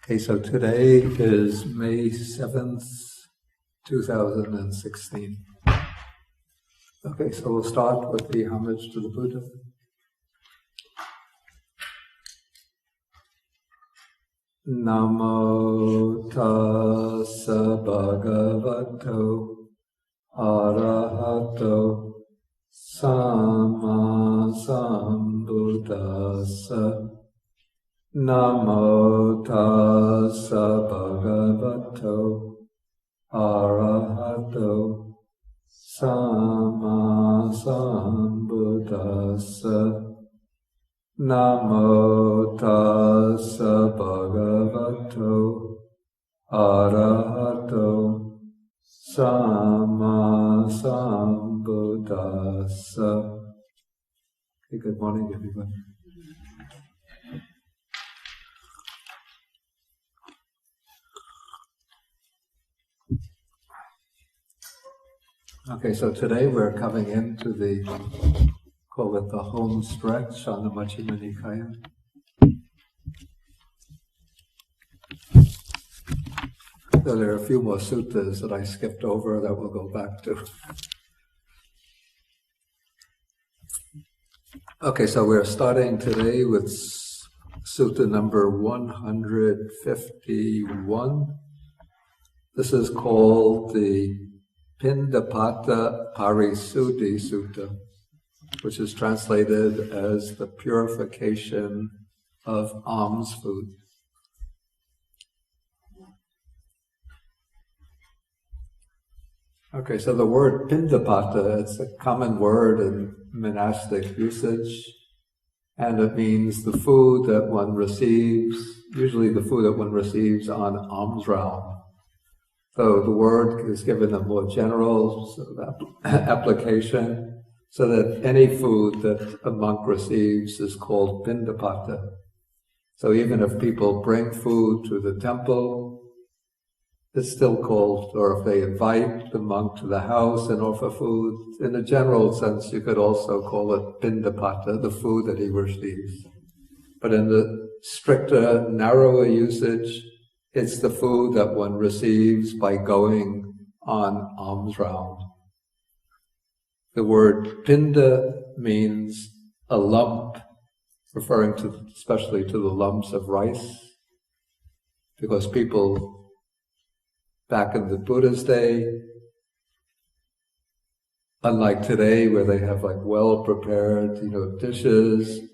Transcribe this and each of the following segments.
Okay, so today is May 7th, 2016. Okay, so we'll start with the homage to the Buddha. Namo tassa bhagavato arahato sama sambuddhassa. Namo tassa bhagavato arahato sama sambuddhassa. Namo tassa bhagavato arahato sama sambuddhassa. Okay, good morning, everybody. Okay, so today we're coming into call it the home stretch on the Majjhima Nikāya. So there are a few more suttas that I skipped over that we'll go back to. Okay, so we're starting today with sutta number 151. This is called the Piṇḍapātapārisuddhi Sutta, which is translated as the Purification of Almsfood. Okay, so the word Piṇḍapāta, it's a common word in monastic usage, and it means the food that one receives, usually the food that one receives on alms round. So the word is given a more general sort of application, so that any food that a monk receives is called Piṇḍapāta. So even if people bring food to the temple, it's still called, or if they invite the monk to the house and offer food, in a general sense you could also call it Piṇḍapāta, the food that he receives. But in the stricter, narrower usage, it's the food that one receives by going on alms round. The word pinda means a lump, referring to especially to the lumps of rice, because people back in the Buddha's day, unlike today where they have like well-prepared, dishes,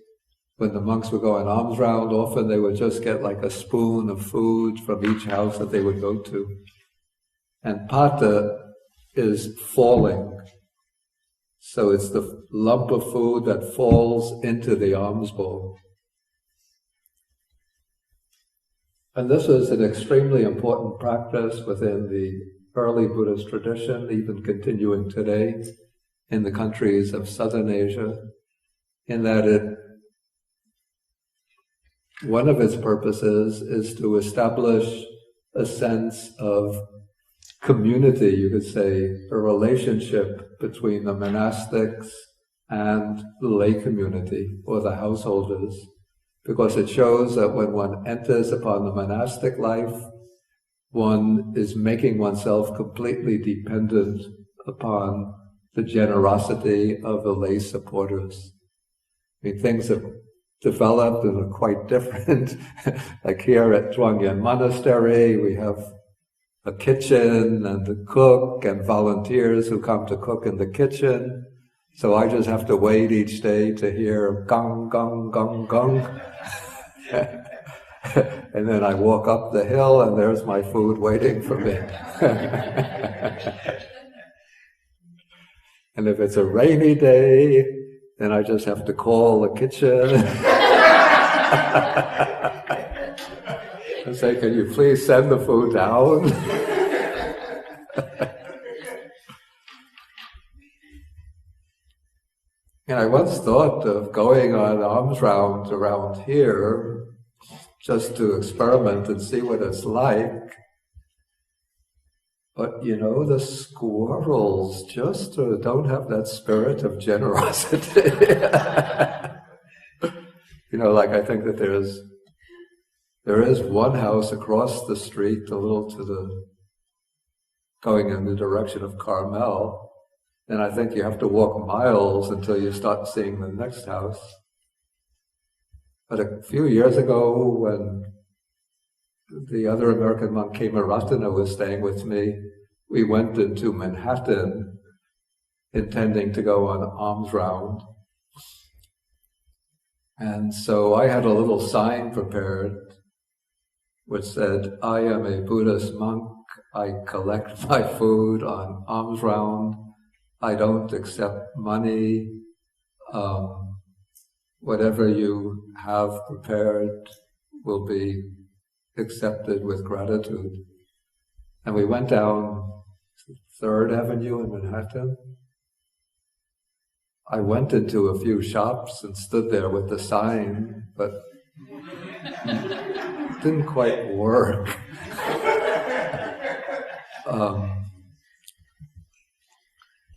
when the monks would go on alms round, often they would just get like a spoon of food from each house that they would go to. And pata is falling. So it's the lump of food that falls into the alms bowl. And this is an extremely important practice within the early Buddhist tradition, even continuing today in the countries of Southern Asia, in that one of its purposes is to establish a sense of community, you could say, a relationship between the monastics and the lay community, or the householders, because it shows that when one enters upon the monastic life, one is making oneself completely dependent upon the generosity of the lay supporters. I mean, things have developed and are quite different. Like here at Zhuangyan Monastery, we have a kitchen and a cook and volunteers who come to cook in the kitchen. So I just have to wait each day to hear gong, gong, gong, gong. And then I walk up the hill and there's my food waiting for me. And if it's a rainy day, then I just have to call the kitchen and say, can you please send the food down? And I once thought of going on alms round around here just to experiment and see what it's like. But the squirrels just don't have that spirit of generosity. Like I think that There is one house across the street, a little to the, going in the direction of Carmel, and I think you have to walk miles until you start seeing the next house. But a few years ago, when the other American monk, Kemaratana, was staying with me, we went into Manhattan intending to go on alms round. And so I had a little sign prepared which said, "I am a Buddhist monk. I collect my food on alms round. I don't accept money. Whatever you have prepared will be accepted with gratitude." And we went down 3rd Avenue in Manhattan. I went into a few shops and stood there with the sign, but it didn't quite work.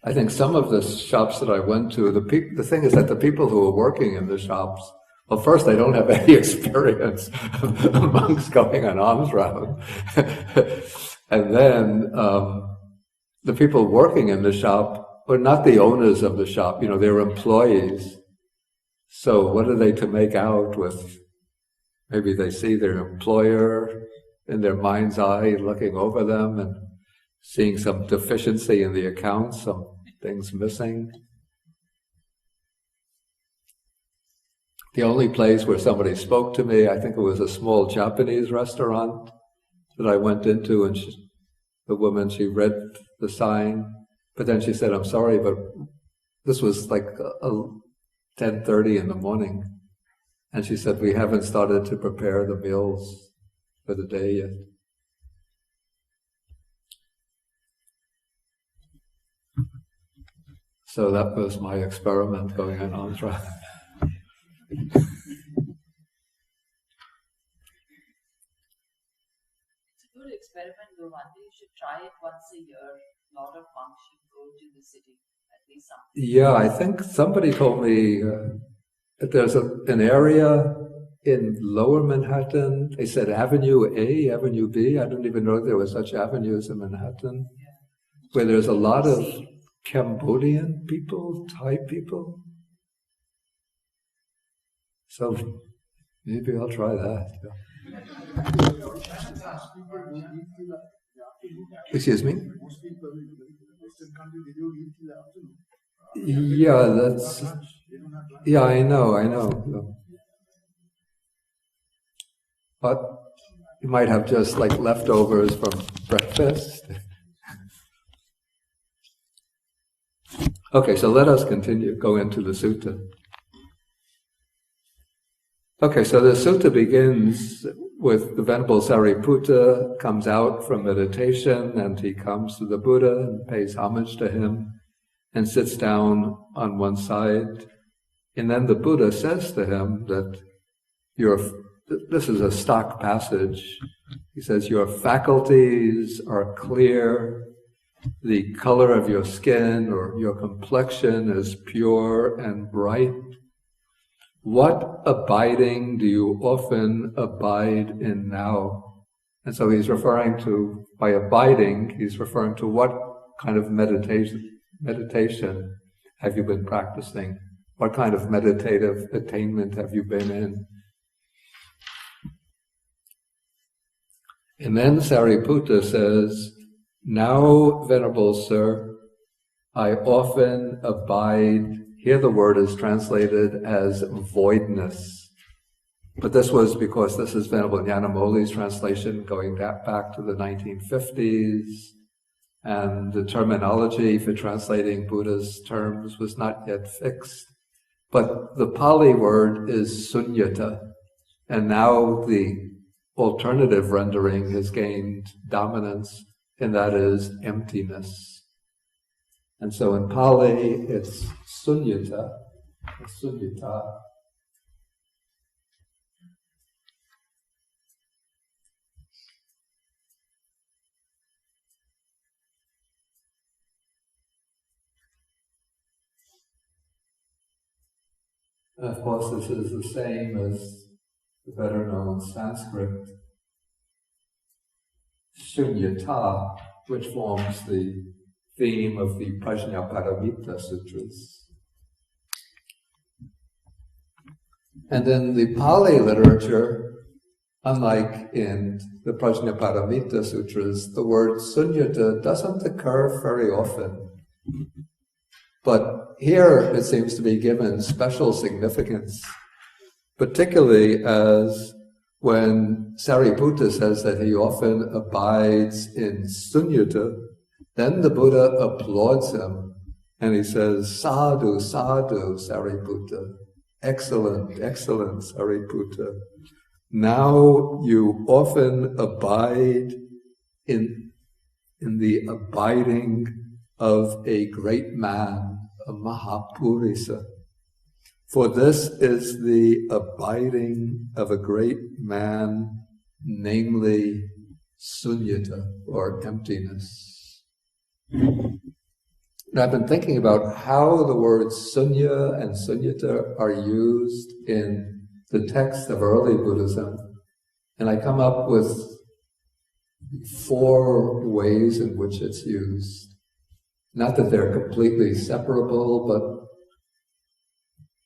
I think some of the shops that I went to, the thing is that the people who are working in the shops, well, first, they don't have any experience of monks going on alms round. And then the people working in the shop were not the owners of the shop, they were employees. So what are they to make out with? Maybe they see their employer in their mind's eye looking over them and seeing some deficiency in the accounts, some things missing. The only place where somebody spoke to me, I think it was a small Japanese restaurant that I went into, and the woman, she read the sign, but then she said, "I'm sorry, but this was like 10:30 in the morning." And she said, "We haven't started to prepare the meals for the day yet." So that was my experiment going on alms round. It's a good experiment, though. One day you should try it once a year. A lot of monks should go to the city, at least some. Yeah, I think somebody told me that there's an area in Lower Manhattan. They said Avenue A, Avenue B. I didn't even know there were such avenues in Manhattan, where there's a lot of Cambodian people, Thai people. So maybe I'll try that. Excuse me? Yeah, I know. But you might have just like leftovers from breakfast. Okay, so let us continue, go into the sutta. Okay, so the sutta begins with the Venerable Sāriputta comes out from meditation, and he comes to the Buddha and pays homage to him and sits down on one side. And then the Buddha says to him that this is a stock passage. He says, "Your faculties are clear. The color of your skin or your complexion is pure and bright. What abiding do you often abide in now?" And so he's referring to, by abiding, he's referring to what kind of meditation have you been practicing? What kind of meditative attainment have you been in? And then Sāriputta says, "Now, Venerable Sir, I often abide," here the word is translated as voidness. But this was because this is Venerable Nyanamoli's translation going back to the 1950s, and the terminology for translating Buddha's terms was not yet fixed. But the Pali word is sunyata, and now the alternative rendering has gained dominance, and that is emptiness. And so in Pali, it's sunyata. And of course, this is the same as the better known Sanskrit Shunyata, which forms the theme of the Piṇḍapātapārisuddhi Sutras. And in the Pali literature, unlike in the Piṇḍapātapārisuddhi Sutras, the word sunyata doesn't occur very often. But here it seems to be given special significance, particularly as when Sāriputta says that he often abides in sunyata, then the Buddha applauds him and he says, sadhu, sadhu, Sāriputta. Excellent, excellent, Sāriputta. Now you often abide in the abiding of a great man, a Mahapurisa. For this is the abiding of a great man, namely sunyata, or emptiness. And I've been thinking about how the words sunya and sunyata are used in the text of early Buddhism, and I come up with 4 ways in which it's used. Not that they're completely separable, but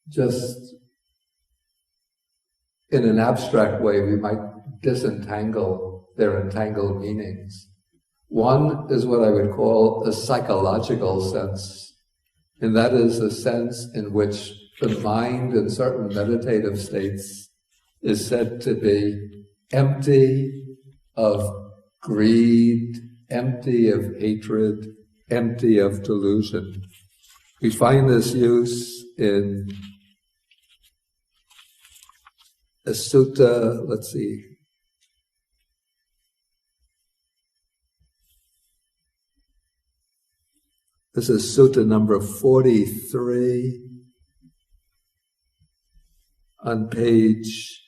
just in an abstract way, we might disentangle their entangled meanings. One is what I would call a psychological sense, and that is a sense in which the mind in certain meditative states is said to be empty of greed, empty of hatred, empty of delusion. We find this use in a sutta, let's see. This is sutta number 43 on page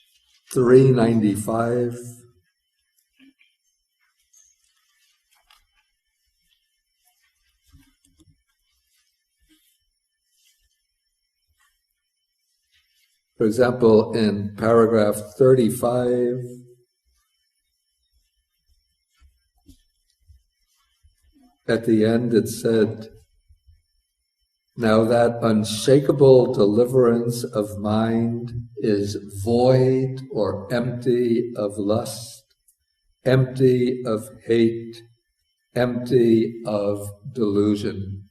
395. For example, in paragraph 35, at the end it said, now that unshakable deliverance of mind is void or empty of lust, empty of hate, empty of delusion.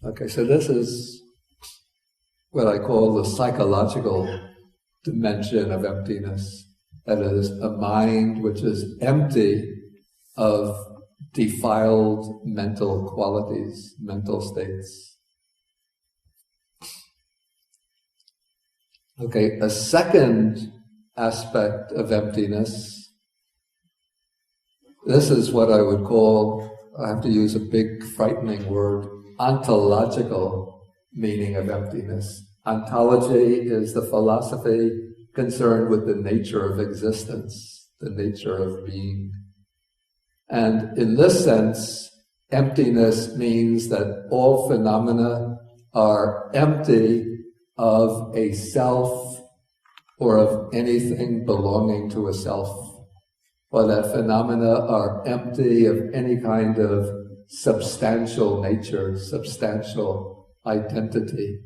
Okay, so this is what I call the psychological dimension of emptiness. That is, a mind which is empty of defiled mental qualities, mental states. Okay, a second aspect of emptiness, this is what I would call, I have to use a big frightening word, ontological meaning of emptiness. Ontology is the philosophy concerned with the nature of existence, the nature of being. And in this sense, emptiness means that all phenomena are empty of a self or of anything belonging to a self, or that phenomena are empty of any kind of substantial nature, substantial identity.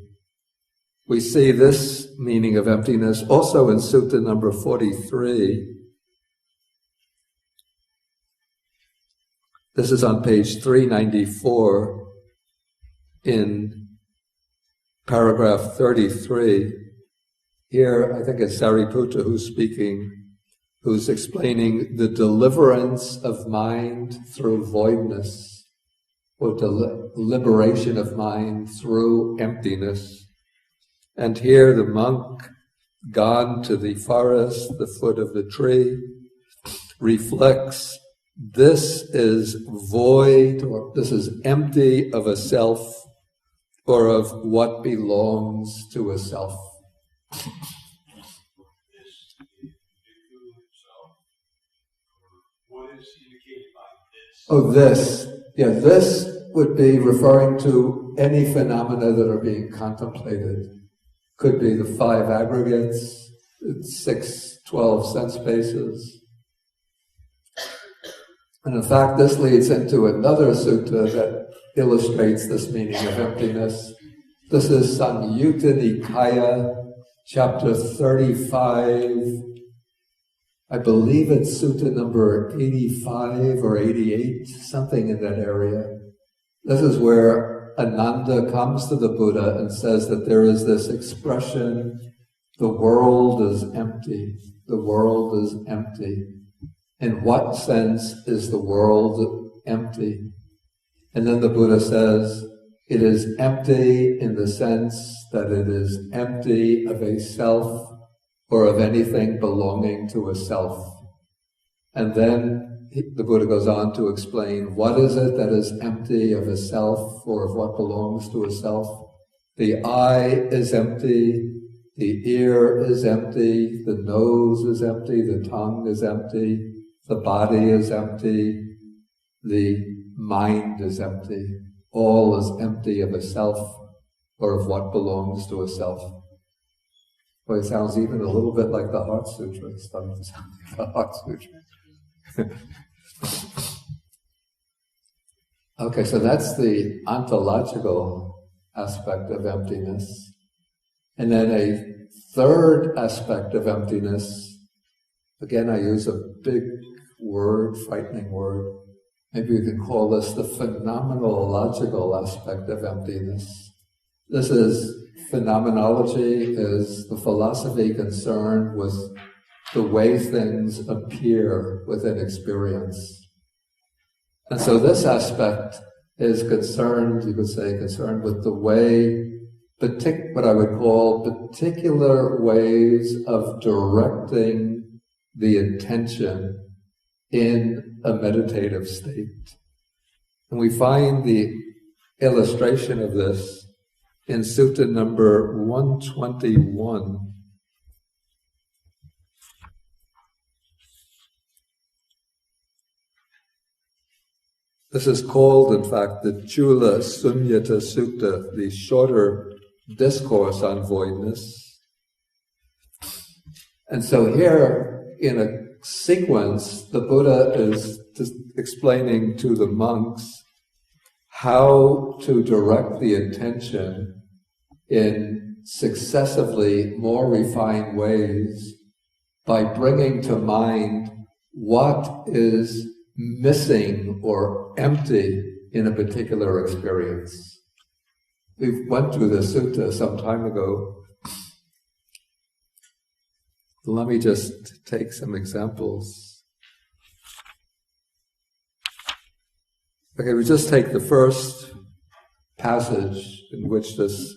We see this meaning of emptiness also in Sutta number 43. This is on page 394 in paragraph 33. Here, I think it's Sāriputta who's speaking, who's explaining the deliverance of mind through voidness, or the liberation of mind through emptiness. And here the monk, gone to the forest, the foot of the tree, reflects, this is void, or this is empty of a self, or of what belongs to a self. Oh, this. Yeah, this would be referring to any phenomena that are being contemplated. could be the 5 aggregates, 6 12 sense bases. And in fact, this leads into another sutta that illustrates this meaning of emptiness. This is Majjhima Nikāya, chapter 35. I believe it's sutta number 85 or 88, something in that area. This is where Ananda comes to the Buddha and says that there is this expression, the world is empty. The world is empty. In what sense is the world empty? And then the Buddha says, it is empty in the sense that it is empty of a self or of anything belonging to a self. And then the Buddha goes on to explain what is it that is empty of a self or of what belongs to a self. The eye is empty, the ear is empty, the nose is empty, the tongue is empty, the body is empty, the mind is empty. All is empty of a self or of what belongs to a self. Well, it sounds even a little bit like the Heart Sutra. It's starting to sound like the Heart Sutra. Okay, so that's the ontological aspect of emptiness. And then a third aspect of emptiness, again I use a big word, frightening word. Maybe you can call this the phenomenological aspect of emptiness. This is, phenomenology is the philosophy concerned with the way things appear within experience. And so this aspect is concerned, you could say, concerned with the way, what I would call particular ways of directing the attention in a meditative state. And we find the illustration of this in Sutta number 121. This is called, in fact, the Chula Sunyata Sutta, the shorter discourse on voidness. And so here, in a sequence, the Buddha is explaining to the monks how to direct the attention in successively more refined ways by bringing to mind what is missing or empty in a particular experience. We went through the sutta some time ago. Let me just take some examples. Okay, we just take the first passage in which this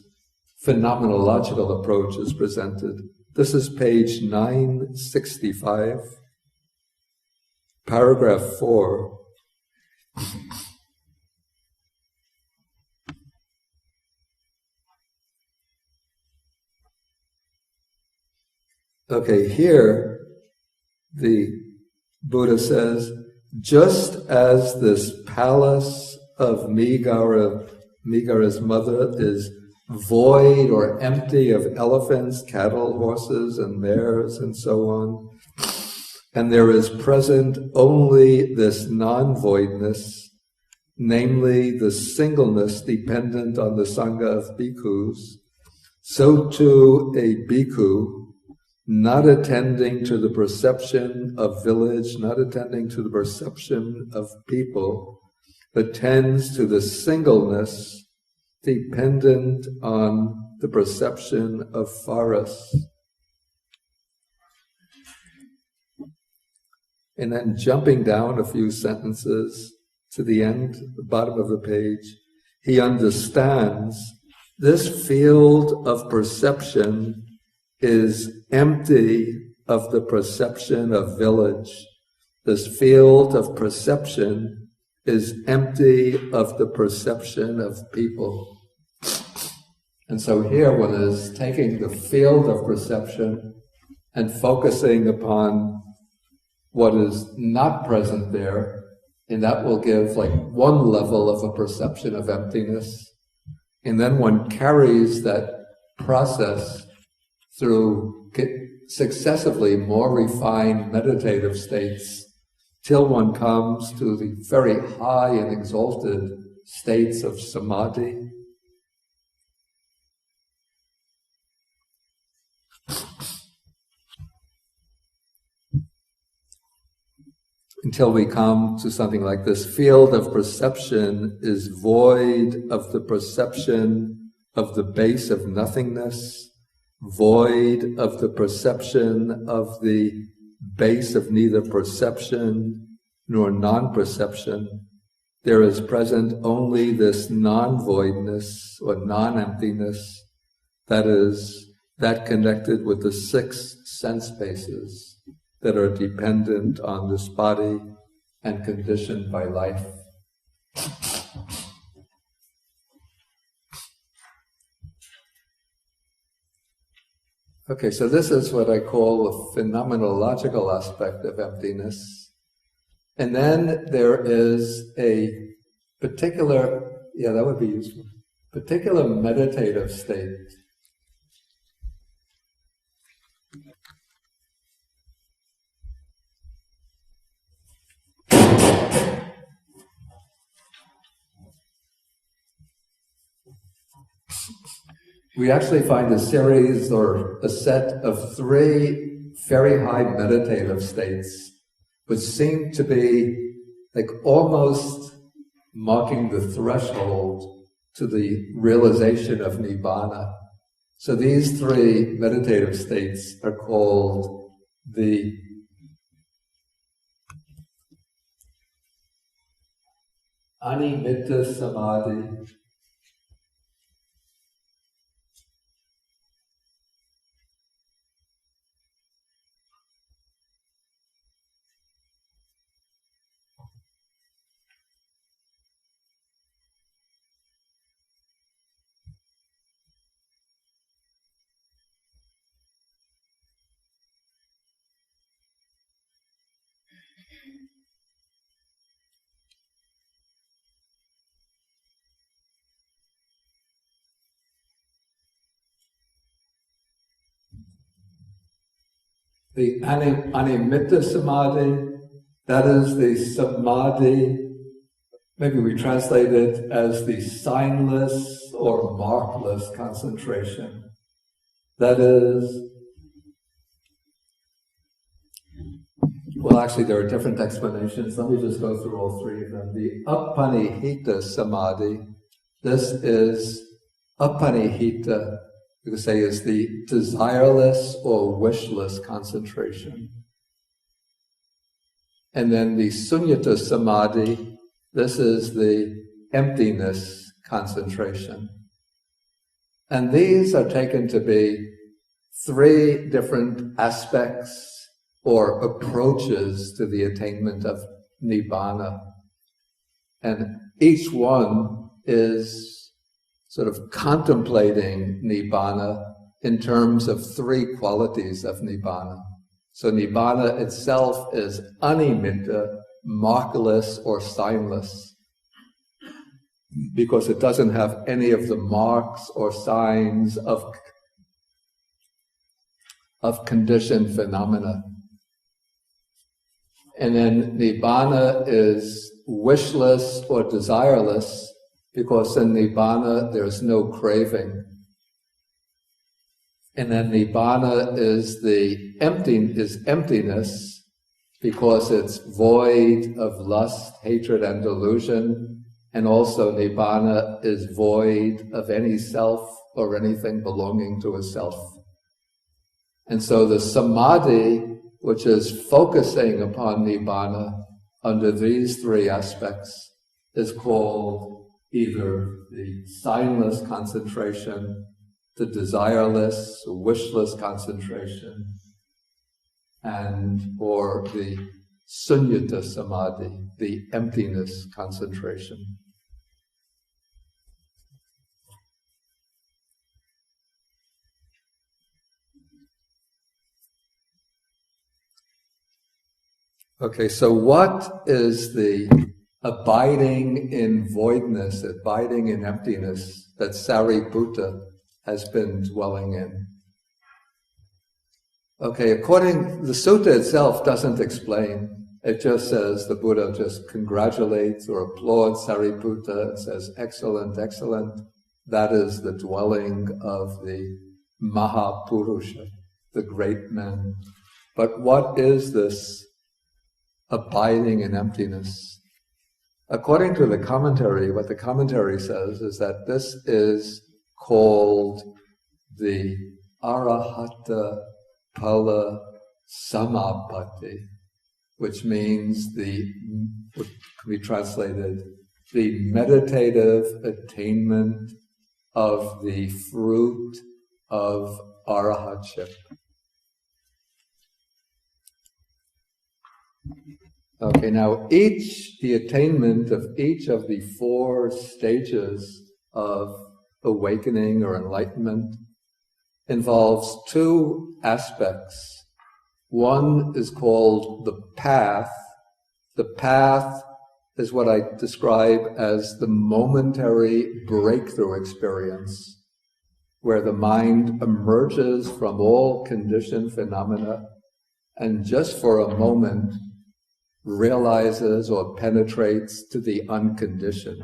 phenomenological approach is presented. This is page 965, paragraph 4. Okay, here the Buddha says, just as this palace of Migara's mother is void or empty of elephants, cattle, horses, and mares, and so on, and there is present only this non-voidness, namely the singleness dependent on the Sangha of bhikkhus, so too a bhikkhu, not attending to the perception of village, not attending to the perception of people, attends to the singleness dependent on the perception of forest. And then jumping down a few sentences to the end, the bottom of the page, he understands this field of perception is empty of the perception of village. This field of perception is empty of the perception of people. And so here one is taking the field of perception and focusing upon what is not present there, and that will give like one level of a perception of emptiness. And then one carries that process through successively more refined meditative states till one comes to the very high and exalted states of samadhi. Until we come to something like this: field of perception is void of the perception of the base of nothingness, void of the perception of the base of neither perception nor non-perception. There is present only this non-voidness or non-emptiness, that is, that connected with the 6 sense bases that are dependent on this body and conditioned by life. Okay, so this is what I call the phenomenological aspect of emptiness. And then there is a particular, that would be useful, particular meditative state. We actually find a series or a set of 3 very high meditative states, which seem to be like almost marking the threshold to the realization of Nibbana. So these 3 meditative states are called the Animitta Samadhi, the Animitta Samadhi, that is the Samadhi, maybe we translate it as the signless or markless concentration. That is, well, actually there are different explanations. Let me just go through all 3 of them. The Apanihita Samadhi, this is Apanihita, you could say, is the desireless or wishless concentration. And then the Sunyata Samadhi, this is the emptiness concentration. And these are taken to be 3 different aspects or approaches to the attainment of Nibbana. And each one is sort of contemplating Nibbana in terms of 3 qualities of Nibbana. So Nibbana itself is animitta, markless or signless, because it doesn't have any of the marks or signs of conditioned phenomena. And then Nibbana is wishless or desireless, because in Nibbana there's no craving. And then Nibbana is emptiness, because it's void of lust, hatred, and delusion. And also Nibbana is void of any self or anything belonging to a self. And so the Samadhi, which is focusing upon Nibbana under these 3 aspects, is called either the signless concentration, the desireless, wishless concentration, or the Sunyata Samadhi, the emptiness concentration. Okay, so what is the abiding in voidness, abiding in emptiness that Sāriputta has been dwelling in? Okay, the sutta itself doesn't explain. It just says, the Buddha just congratulates or applauds Sāriputta and says, excellent, excellent. That is the dwelling of the Mahapurusha, the great men. But what is this abiding in emptiness? According to the commentary, what the commentary says is that this is called the Arahata Pala Samapatti, which means what can be translated, the meditative attainment of the fruit of arahatship. Okay, now the attainment of each of the 4 stages of awakening or enlightenment involves 2 aspects. One is called the path. The path is what I describe as the momentary breakthrough experience, where the mind emerges from all conditioned phenomena and just for a moment realizes or penetrates to the unconditioned.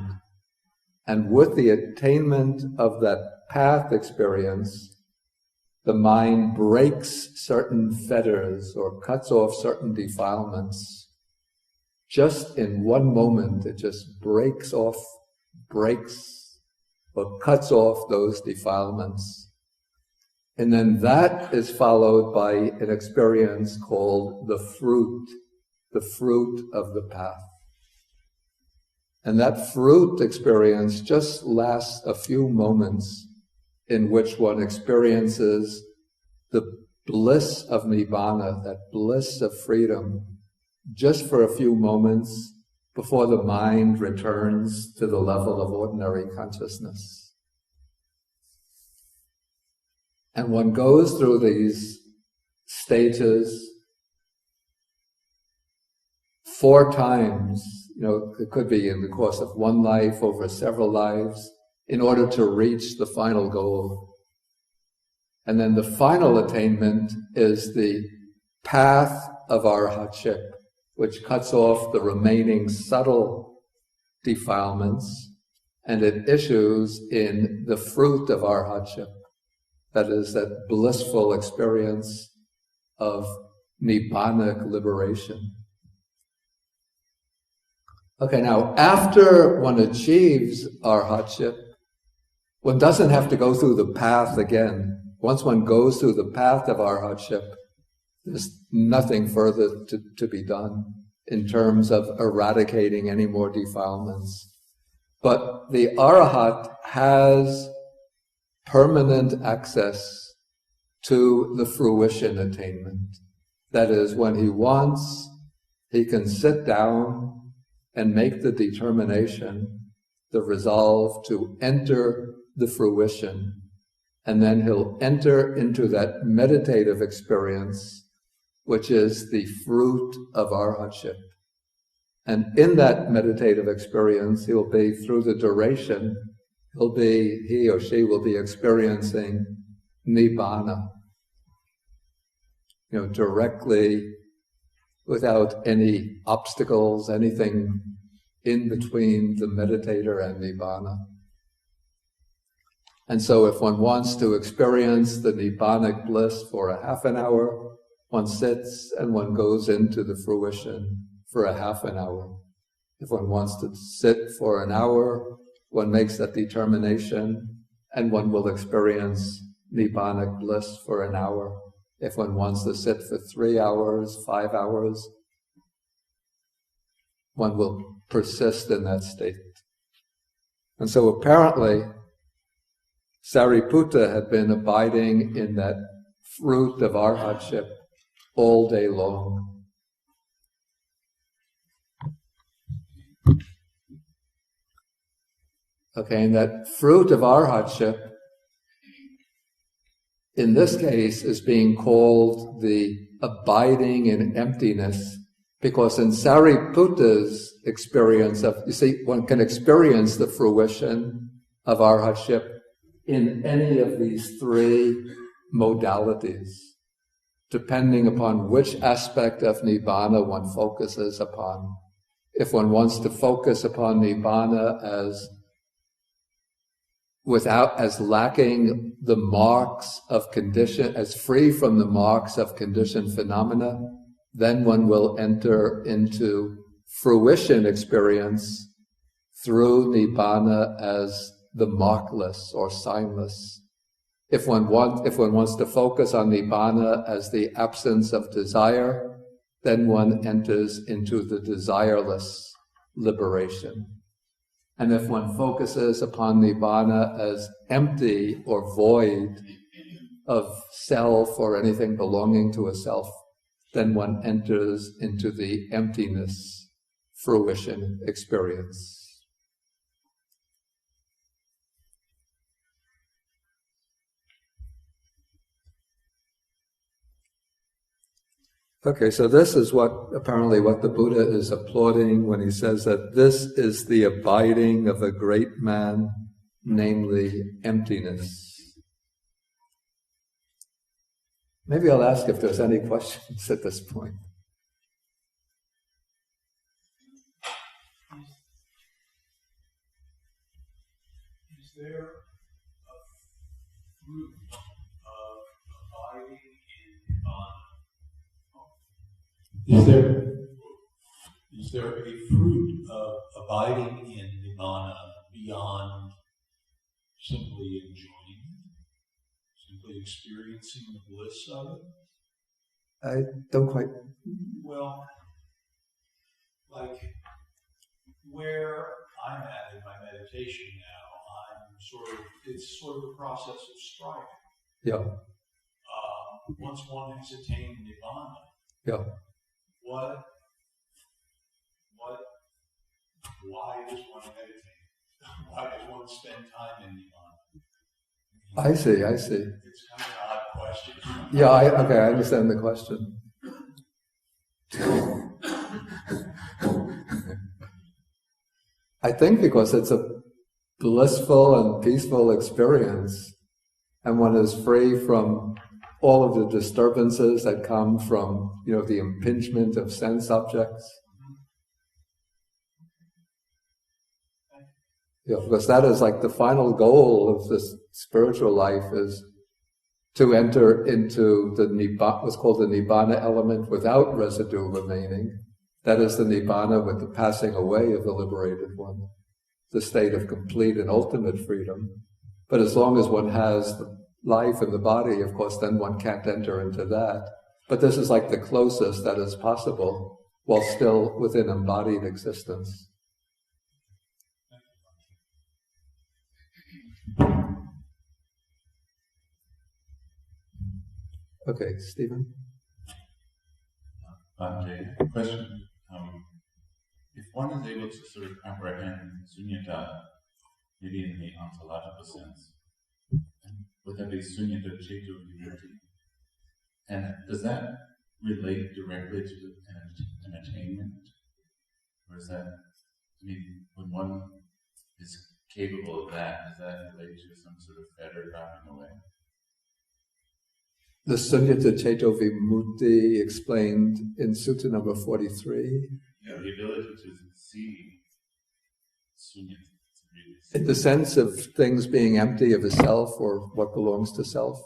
And with the attainment of that path experience, the mind breaks certain fetters or cuts off certain defilements. Just in one moment, it just breaks or cuts off those defilements. And then that is followed by an experience called the fruit of the path. And that fruit experience just lasts a few moments in which one experiences the bliss of Nibbana, that bliss of freedom, just for a few moments before the mind returns to the level of ordinary consciousness. And one goes through these stages 4 times, it could be in the course of one life, over several lives, in order to reach the final goal. And then the final attainment is the path of arahatship, which cuts off the remaining subtle defilements, and it issues in the fruit of arahatship. That is, that blissful experience of nibbanic liberation. Okay, now after one achieves arahatship, one doesn't have to go through the path again. Once one goes through the path of arahatship, there's nothing further to be done in terms of eradicating any more defilements. But the arahat has permanent access to the fruition attainment. That is, when he wants, he can sit down and make the determination, the resolve to enter the fruition, and then he'll enter into that meditative experience, which is the fruit of arahatship. And in that meditative experience, he'll be, through the duration, he or she will be experiencing nibbana, directly, without any obstacles, anything in between the meditator and nibbana. And so if one wants to experience the nibbanic bliss for a half an hour, one sits and one goes into the fruition for a half an hour. If one wants to sit for an hour, one makes that determination and one will experience nibbanic bliss for an hour. If one wants to sit for 3 hours, 5 hours, one will persist in that state. And so apparently, Sāriputta had been abiding in that fruit of arahatship all day long. Okay, and that fruit of arahatship, in this case, is being called the abiding in emptiness, because in Sāriputta's experience one can experience the fruition of arahatship in any of these 3 modalities. depending upon which aspect of Nibbana one focuses upon. If one wants to focus upon Nibbana as lacking the marks of condition, as free from the marks of conditioned phenomena, then one will enter into fruition experience through Nibbana as the markless or signless. If one wants to focus on Nibbana as the absence of desire, then one enters into the desireless liberation. And if one focuses upon Nibbana as empty or void of self or anything belonging to a self, then one enters into the emptiness fruition experience. Okay, so this is apparently what the Buddha is applauding when he says that this is the abiding of a great man, namely emptiness. Maybe I'll ask if there's any questions at this point. Is there a fruit of abiding in Nibbana? Is there a fruit of abiding in Nibbana beyond simply enjoying it, simply experiencing the bliss of it? I don't quite... Well, like where I'm at in my meditation now, it's sort of a process of striving. Yeah. Once one has attained Nibbana, yeah. Why does one meditate? Why does one spend time in Nibbana? I see. It's kind of an odd question. Yeah, I understand the question. I think because it's a blissful and peaceful experience, and one is free from all of the disturbances that come from, the impingement of sense objects. Yeah, because that is like the final goal of this spiritual life, is to enter into the Nibbana, what's called the Nibbana element without residue remaining. That is the Nibbana with the passing away of the liberated one, the state of complete and ultimate freedom. But as long as one has the life in the body, of course, then one can't enter into that. But this is like the closest that is possible while still within embodied existence. Okay, Stephen? Bhante, question. If one is able to sort of comprehend sunyata, maybe in the ontological sense, would that be sunyata ceto vimutti? And does that relate directly to an attainment? Or is that, when one is capable of that, does that relate to some sort of fetter dropping away? The sunyata ceto vimutti explained in Sutta number 43. Yeah, the ability to see sunyata. In the sense of things being empty of a self or what belongs to self.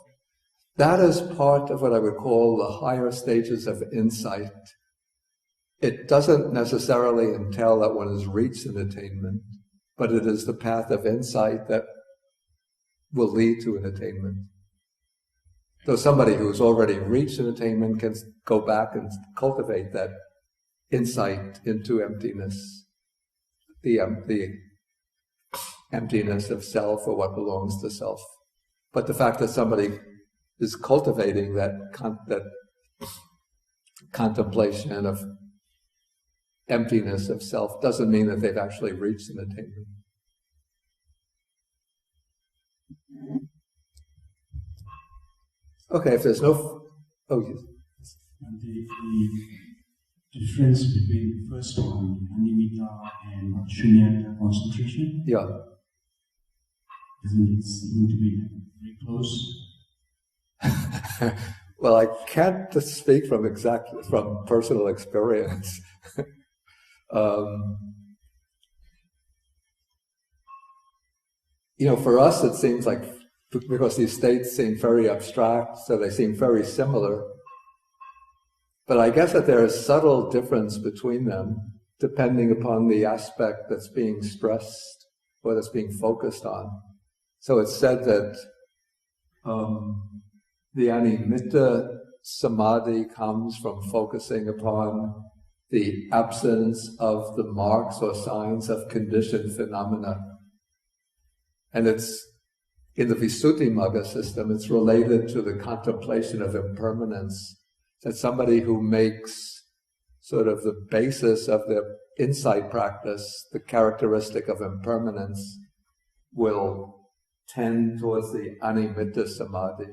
That is part of what I would call the higher stages of insight. It doesn't necessarily entail that one has reached an attainment, but it is the path of insight that will lead to an attainment. So somebody who's already reached an attainment can go back and cultivate that insight into emptiness, the emptiness of self or what belongs to self. But the fact that somebody is cultivating that contemplation of emptiness of self doesn't mean that they've actually reached an attainment. Okay, if there's no... yes. And the difference between the first one, animitta and shunyata concentration, Yeah. isn't it seem to be very close? Well, I can't speak from personal experience. For us, it seems like, because these states seem very abstract, so they seem very similar. But I guess that there is subtle difference between them, depending upon the aspect that's being stressed or that's being focused on. So it's said that the Animitta Samadhi comes from focusing upon the absence of the marks or signs of conditioned phenomena. And it's, in the Visuddhimagga system, it's related to the contemplation of impermanence. That somebody who makes sort of the basis of their insight practice the characteristic of impermanence will tend towards the Animitta Samadhi.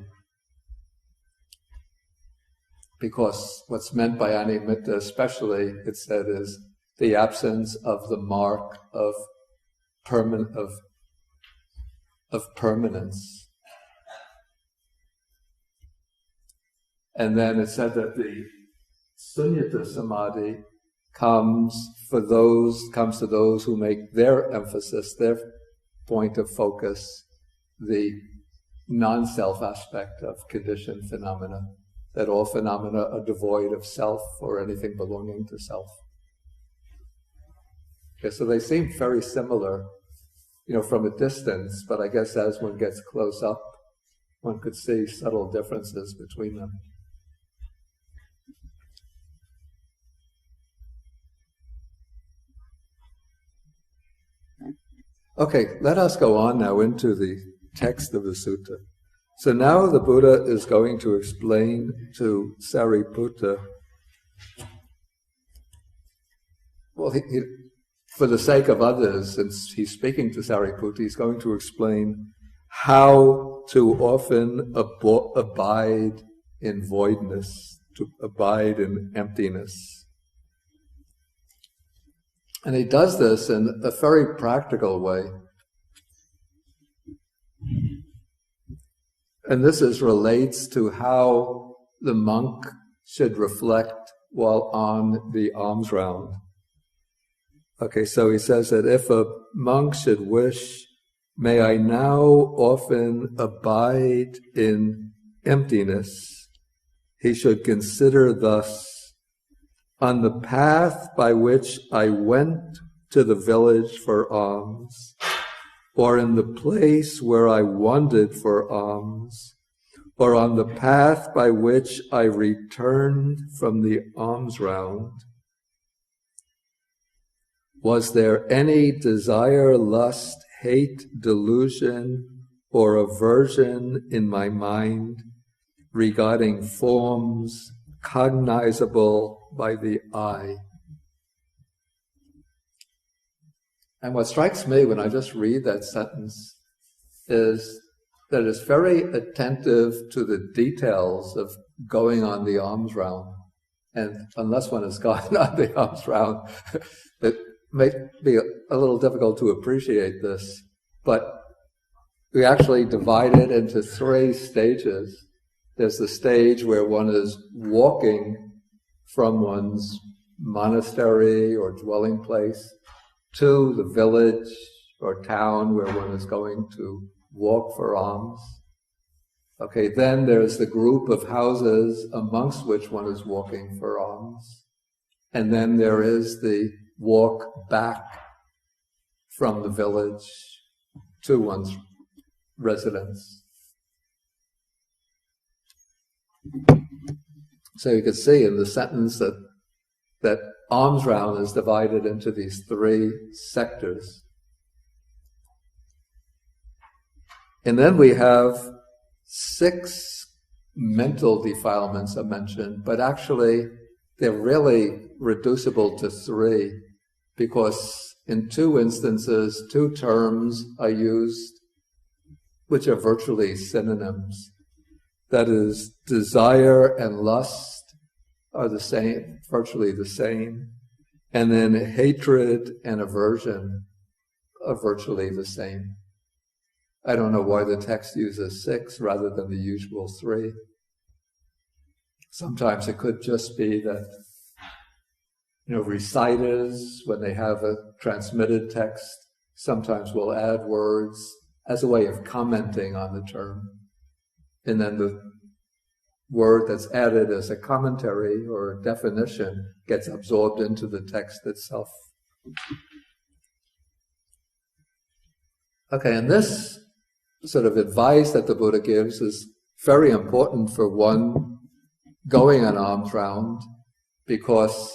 Because what's meant by Animitta, especially, it said, is the absence of the mark of permanence. And then it said that the Sunyata Samadhi comes to those who make their emphasis, their point of focus, the non-self aspect of conditioned phenomena, that all phenomena are devoid of self or anything belonging to self. Okay, so they seem very similar, from a distance, but I guess as one gets close up, one could see subtle differences between them. Okay, let us go on now into the text of the sutta. So now the Buddha is going to explain to Sāriputta, well, for the sake of others, since he's speaking to Sāriputta, he's going to explain how to often abide in voidness, to abide in emptiness. And he does this in a very practical way. And this relates to how the monk should reflect while on the alms round. Okay, so he says that if a monk should wish, may I now often abide in emptiness, he should consider thus: on the path by which I went to the village for alms, or in the place where I wandered for alms, or on the path by which I returned from the alms round, was there any desire, lust, hate, delusion, or aversion in my mind regarding forms cognizable by the eye? And what strikes me when I just read that sentence is that it's very attentive to the details of going on the alms round. And unless one has gone on the alms round, it may be a little difficult to appreciate this. But we actually divide it into 3 stages. There's the stage where one is walking from one's monastery or dwelling place to the village or town where one is going to walk for alms. Okay, then there's the group of houses amongst which one is walking for alms. And then there is the walk back from the village to one's residence. So you can see in the sentence that alms round is divided into these 3 sectors. And then we have 6 mental defilements are mentioned, but actually they're really reducible to 3, because in 2 instances, 2 terms are used which are virtually synonyms. That is, desire and lust are the same, virtually the same. And then hatred and aversion are virtually the same. I don't know why the text uses 6 rather than the usual 3. Sometimes it could just be that, reciters, when they have a transmitted text, sometimes will add words as a way of commenting on the term. And then the word that's added as a commentary or a definition gets absorbed into the text itself. Okay, and this sort of advice that the Buddha gives is very important for one going an alms round, because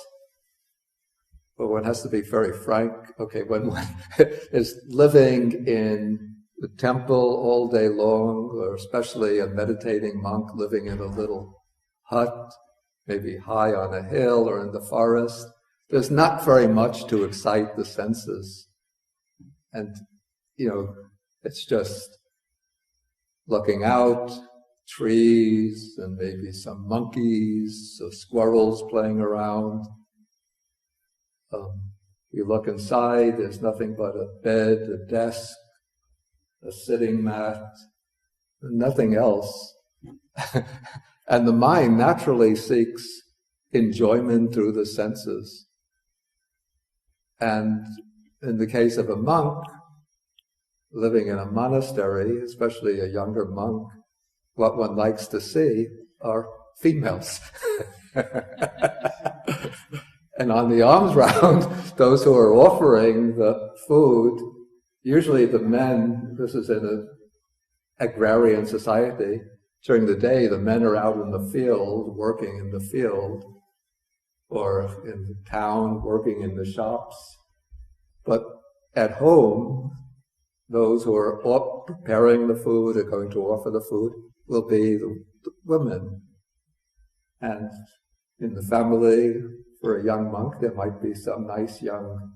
one has to be very frank. Okay, when one is living in the temple all day long, or especially a meditating monk living in a little hut, maybe high on a hill or in the forest, there's not very much to excite the senses. And, it's just looking out, trees, and maybe some monkeys or squirrels playing around. You look inside, there's nothing but a bed, a desk, a sitting mat, nothing else. And the mind naturally seeks enjoyment through the senses. And in the case of a monk, living in a monastery, especially a younger monk, what one likes to see are females. And on the alms round, those who are offering the food, usually the men, this is in an agrarian society, during the day the men are out in the field, working in the field, or in the town, working in the shops. But at home, those who are preparing the food, are going to offer the food, will be the women. And in the family, for a young monk, there might be some nice young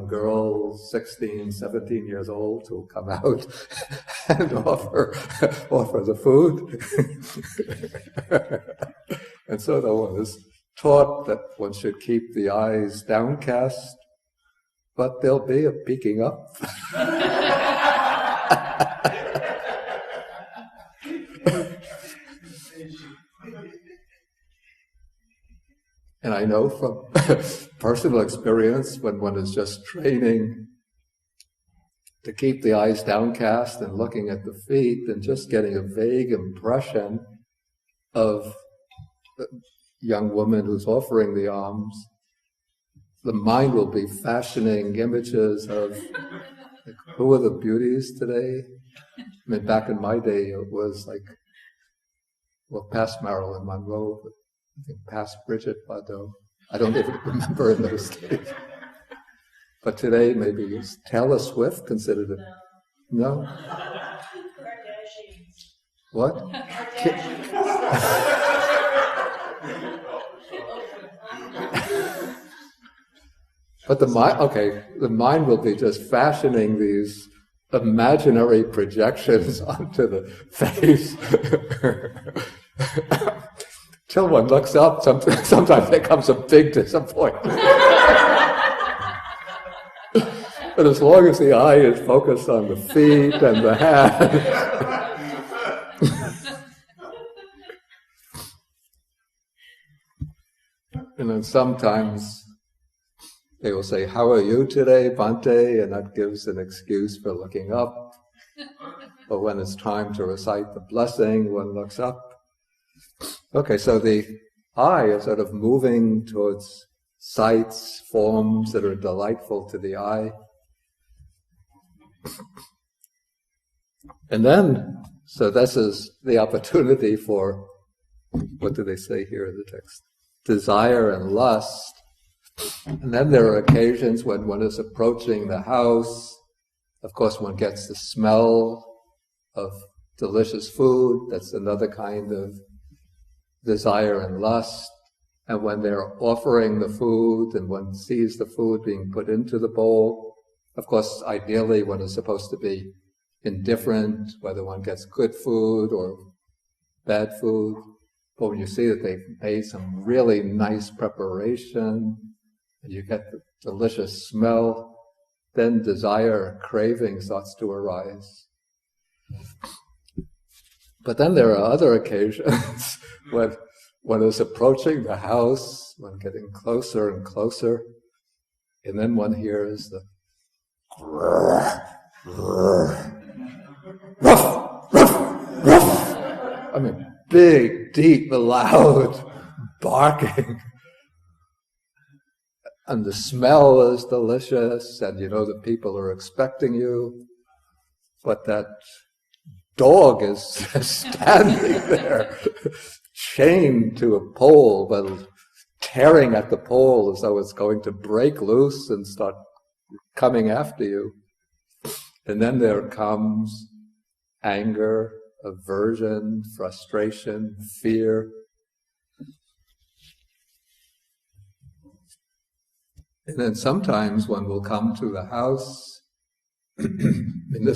girls, 16, 17 years old, who will come out and offer the food. And so the one is taught that one should keep the eyes downcast, but there'll be a peeking up. And I know from personal experience, when one is just training to keep the eyes downcast and looking at the feet and just getting a vague impression of the young woman who's offering the alms, the mind will be fashioning images of, like, who are the beauties today? I mean, back in my day, it was like, well, past Marilyn Monroe, I think past Bridget Bardot. I don't even remember in those days. But today, maybe is Taylor Swift considered it? No? What? But the mind will be just fashioning these imaginary projections onto the face. Till one looks up, sometimes there comes a big disappointment. But as long as the eye is focused on the feet and the hands, and then sometimes they will say, "How are you today, Bhante?" And that gives an excuse for looking up. But when it's time to recite the blessing, one looks up. Okay, so the eye is sort of moving towards sights, forms that are delightful to the eye. And then, so this is the opportunity for, what do they say here in the text? Desire and lust. And then there are occasions when one is approaching the house. Of course, one gets the smell of delicious food. That's another kind of desire and lust. And when they're offering the food and one sees the food being put into the bowl, of course, ideally one is supposed to be indifferent whether one gets good food or bad food. But when you see that they've made some really nice preparation, and you get the delicious smell, then desire, craving starts to arise. But then there are other occasions when one is approaching the house, one getting closer and closer, and then one hears the I mean, big, deep, loud barking. And the smell is delicious, and you know the people are expecting you, but that dog is standing there, chained to a pole, but tearing at the pole as though it's going to break loose and start coming after you. And then there comes anger, aversion, frustration, fear. And then sometimes one will come to the house, and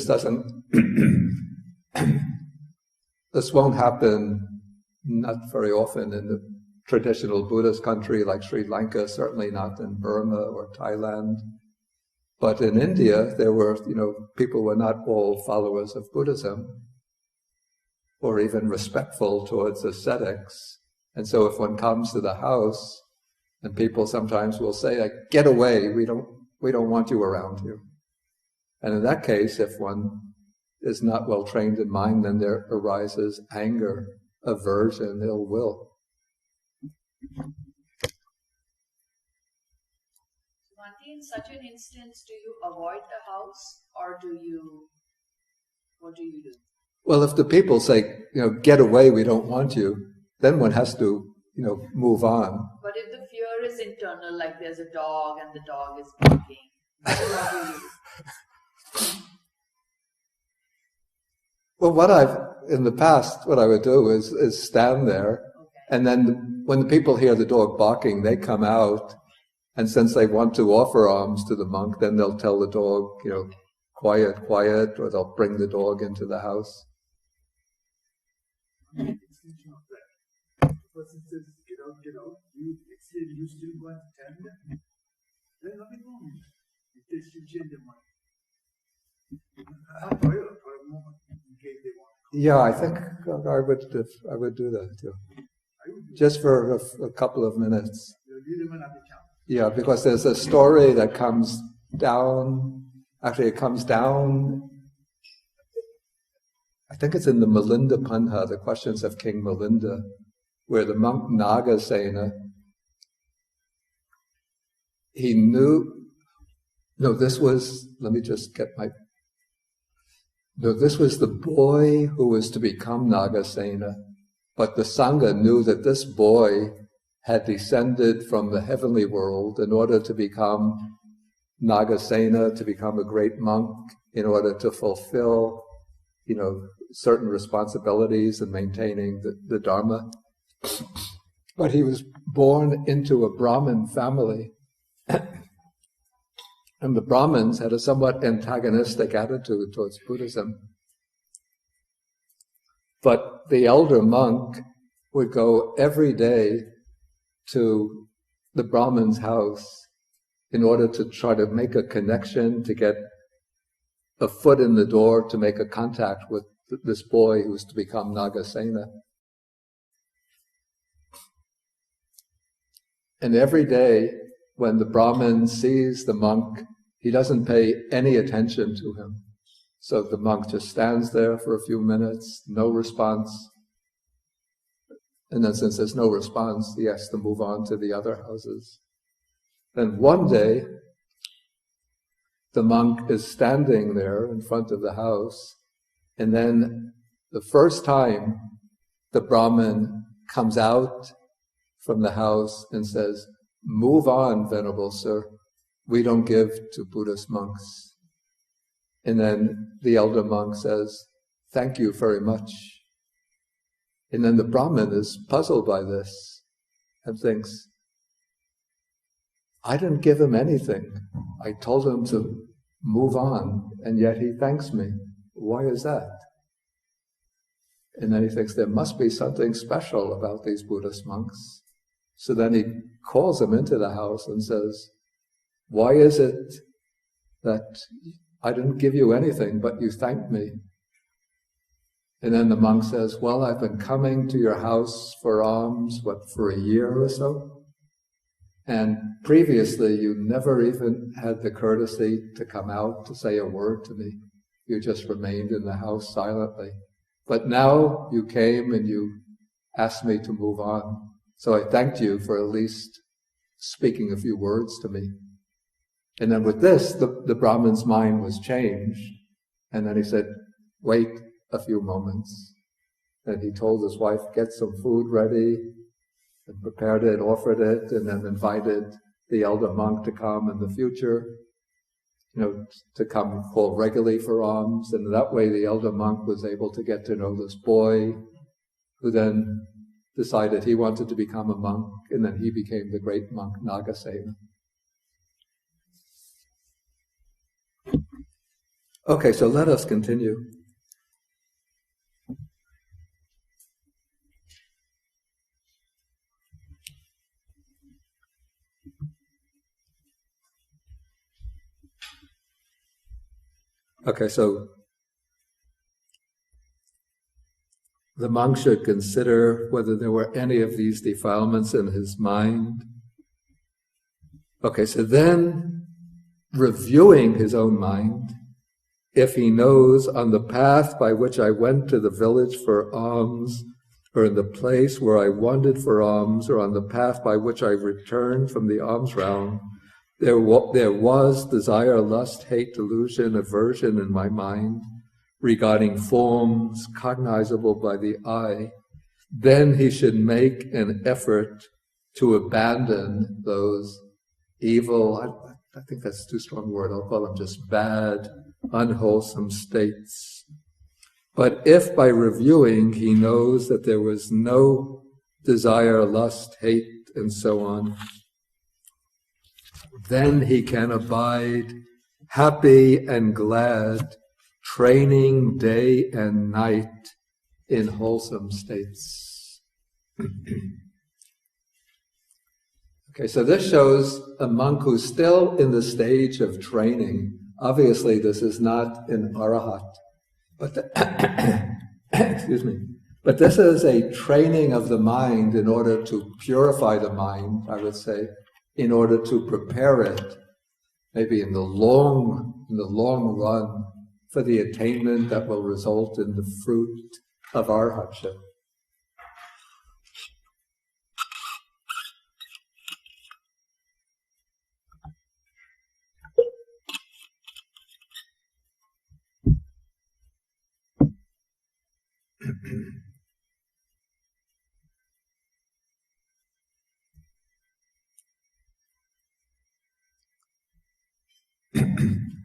this won't happen not very often in the traditional Buddhist country like Sri Lanka, certainly not in Burma or Thailand. But in India, there were, people were not all followers of Buddhism or even respectful towards ascetics. And so if one comes to the house, and people sometimes will say, "Get away, we don't want you around here." And in that case, if one is not well trained in mind, then there arises anger, aversion, ill will. In such an instance, do you avoid the house, or what do you do? Well, if the people say, "Get away, we don't want you," then one has to, move on. But if the fear is internal, like there's a dog and the dog is barking, what do you do? Well, in the past, what I would do is stand there, and then when the people hear the dog barking, they come out, and since they want to offer alms to the monk, then they'll tell the dog, quiet, quiet, or they'll bring the dog into the house. The person says, get out, you still want to stand there? There's nothing wrong with it. They still change their mind. For a moment, in case they want. Yeah, I think I would do that too. Just for a couple of minutes. Yeah, because there's a story that comes down. Actually, it comes down. I think it's in the Milinda Panha, the Questions of King Milinda, where the monk Nagasena, he knew. This was the boy who was to become Nagasena, but the Sangha knew that this boy had descended from the heavenly world in order to become Nagasena, to become a great monk, in order to fulfill, certain responsibilities in maintaining the Dharma. But he was born into a Brahmin family. And the Brahmins had a somewhat antagonistic attitude towards Buddhism. But the elder monk would go every day to the Brahmin's house in order to try to make a connection, to get a foot in the door, to make a contact with this boy who was to become Nagasena. And every day, when the Brahmin sees the monk, he doesn't pay any attention to him. So the monk just stands there for a few minutes, no response. And then since there's no response, he has to move on to the other houses. Then one day, the monk is standing there in front of the house, and then the first time the Brahmin comes out from the house and says, "Move on, Venerable Sir. We don't give to Buddhist monks." And then the elder monk says, "Thank you very much." And then the Brahmin is puzzled by this and thinks, I didn't give him anything. I told him to move on, and yet he thanks me. Why is that? And then he thinks there must be something special about these Buddhist monks. So then he calls them into the house and says, "Why is it that I didn't give you anything, but you thanked me?" And then the monk says, well, I've been coming to your house for alms, for a year or so? And previously you never even had the courtesy to come out to say a word to me. You just remained in the house silently. But now you came and you asked me to move on. So I thanked you for at least speaking a few words to me. And then with this, the Brahmin's mind was changed. And then he said, wait a few moments. And he told his wife, get some food ready, and prepared it, offered it, and then invited the elder monk to come in the future, to come call regularly for alms. And that way the elder monk was able to get to know this boy, who then decided he wanted to become a monk, and then he became the great monk Nagasena. Okay, so let us continue. Okay, so the monk should consider whether there were any of these defilements in his mind. Okay, so then reviewing his own mind, if he knows on the path by which I went to the village for alms, or in the place where I wandered for alms, or on the path by which I returned from the alms round, there was desire, lust, hate, delusion, aversion in my mind regarding forms cognizable by the eye, then he should make an effort to abandon those evil, I think that's too strong a word, I'll call them just bad, unwholesome states. But if by reviewing he knows that there was no desire, lust, hate, and so on, then he can abide happy and glad, training day and night in wholesome states. Okay, so this shows a monk who's still in the stage of training. Obviously, this is not an arahat, but excuse me. But this is a training of the mind in order to purify the mind, I would say, in order to prepare it, maybe in the long run, for the attainment that will result in the fruit of arhatship.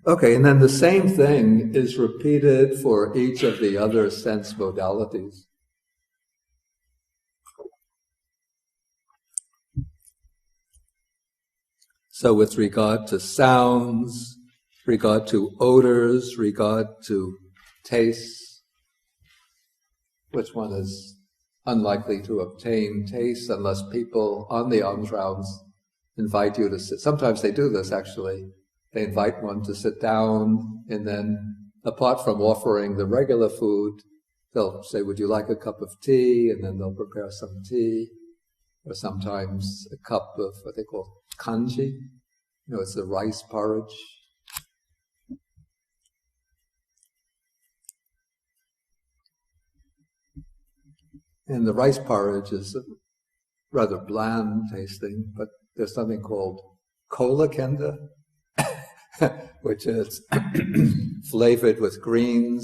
Okay, and then the same thing is repeated for each of the other sense modalities. So with regard to sounds, regard to odors, regard to tastes, which one is unlikely to obtain taste unless people on the alms rounds invite you to sit. Sometimes they do this actually. They invite one to sit down, and then apart from offering the regular food, they'll say, would you like a cup of tea? And then they'll prepare some tea, or sometimes a cup of what they call kanji. It's the rice porridge. And the rice porridge is rather bland tasting, but there's something called kola kenda, which is flavored with green,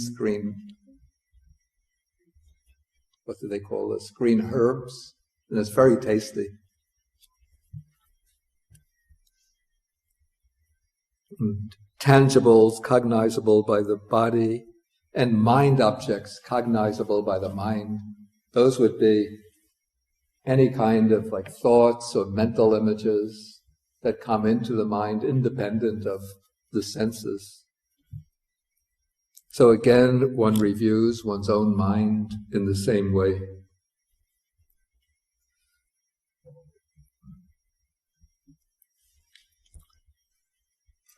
what do they call this? Green herbs, and it's very tasty. Tangibles cognizable by the body, and mind objects cognizable by the mind. Those would be any kind of like thoughts or mental images that come into the mind independent of the senses. So again, one reviews one's own mind in the same way.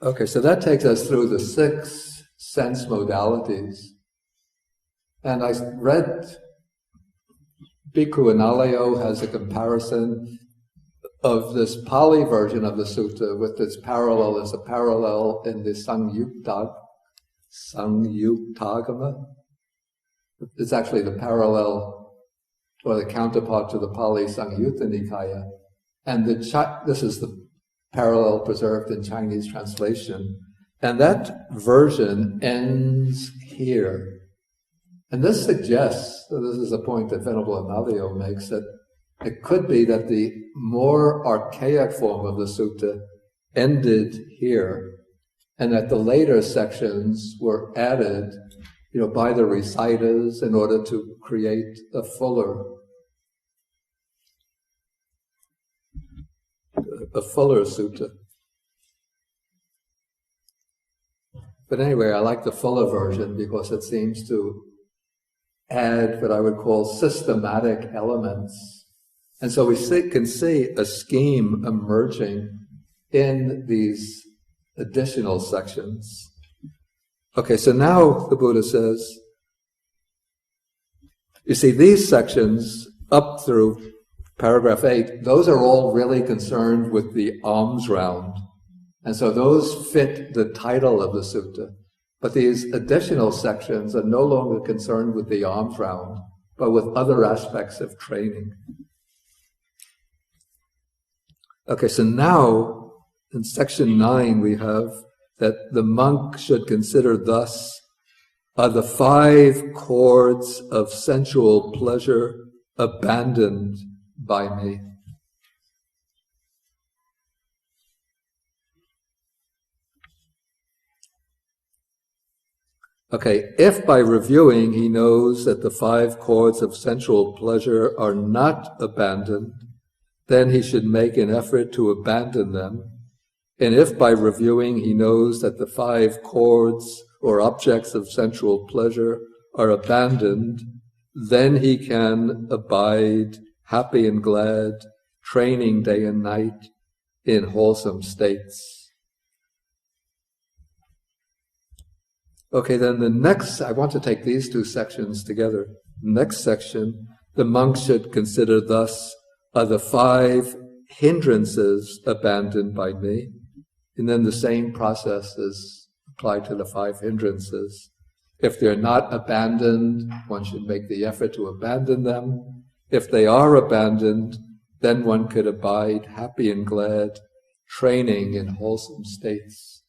Okay, so that takes us through the 6 sense modalities. And I read Bhikkhu Analayo has a comparison of this Pali version of the sutta with its parallel. There's a parallel in the Samyuktagama. It's actually the parallel or the counterpart to the Pali Samyutta Nikāya. And this is the parallel preserved in Chinese translation. And that version ends here. And this suggests, so this is a point that Venerable Analayo makes, that it could be that the more archaic form of the sutta ended here, and that the later sections were added, by the reciters in order to create a fuller sutta. But anyway, I like the fuller version because it seems to add what I would call systematic elements. And so we can see a scheme emerging in these additional sections. Okay, so now the Buddha says, you see, these sections up through paragraph 8, those are all really concerned with the alms round. And so those fit the title of the sutta. But these additional sections are no longer concerned with the alms round, but with other aspects of training. Okay, so now in section 9 we have that the monk should consider thus are the 5 cords of sensual pleasure abandoned by me. Okay, if by reviewing he knows that the 5 cords of sensual pleasure are not abandoned, then he should make an effort to abandon them. And if by reviewing he knows that the 5 cords or objects of sensual pleasure are abandoned, then he can abide happy and glad, training day and night in wholesome states. Okay, then the next, I want to take these 2 sections together. Next section, the monk should consider thus are the 5 hindrances abandoned by me. And then the same process is applied to the 5 hindrances. If they're not abandoned, one should make the effort to abandon them. If they are abandoned, then one could abide happy and glad, training in wholesome states.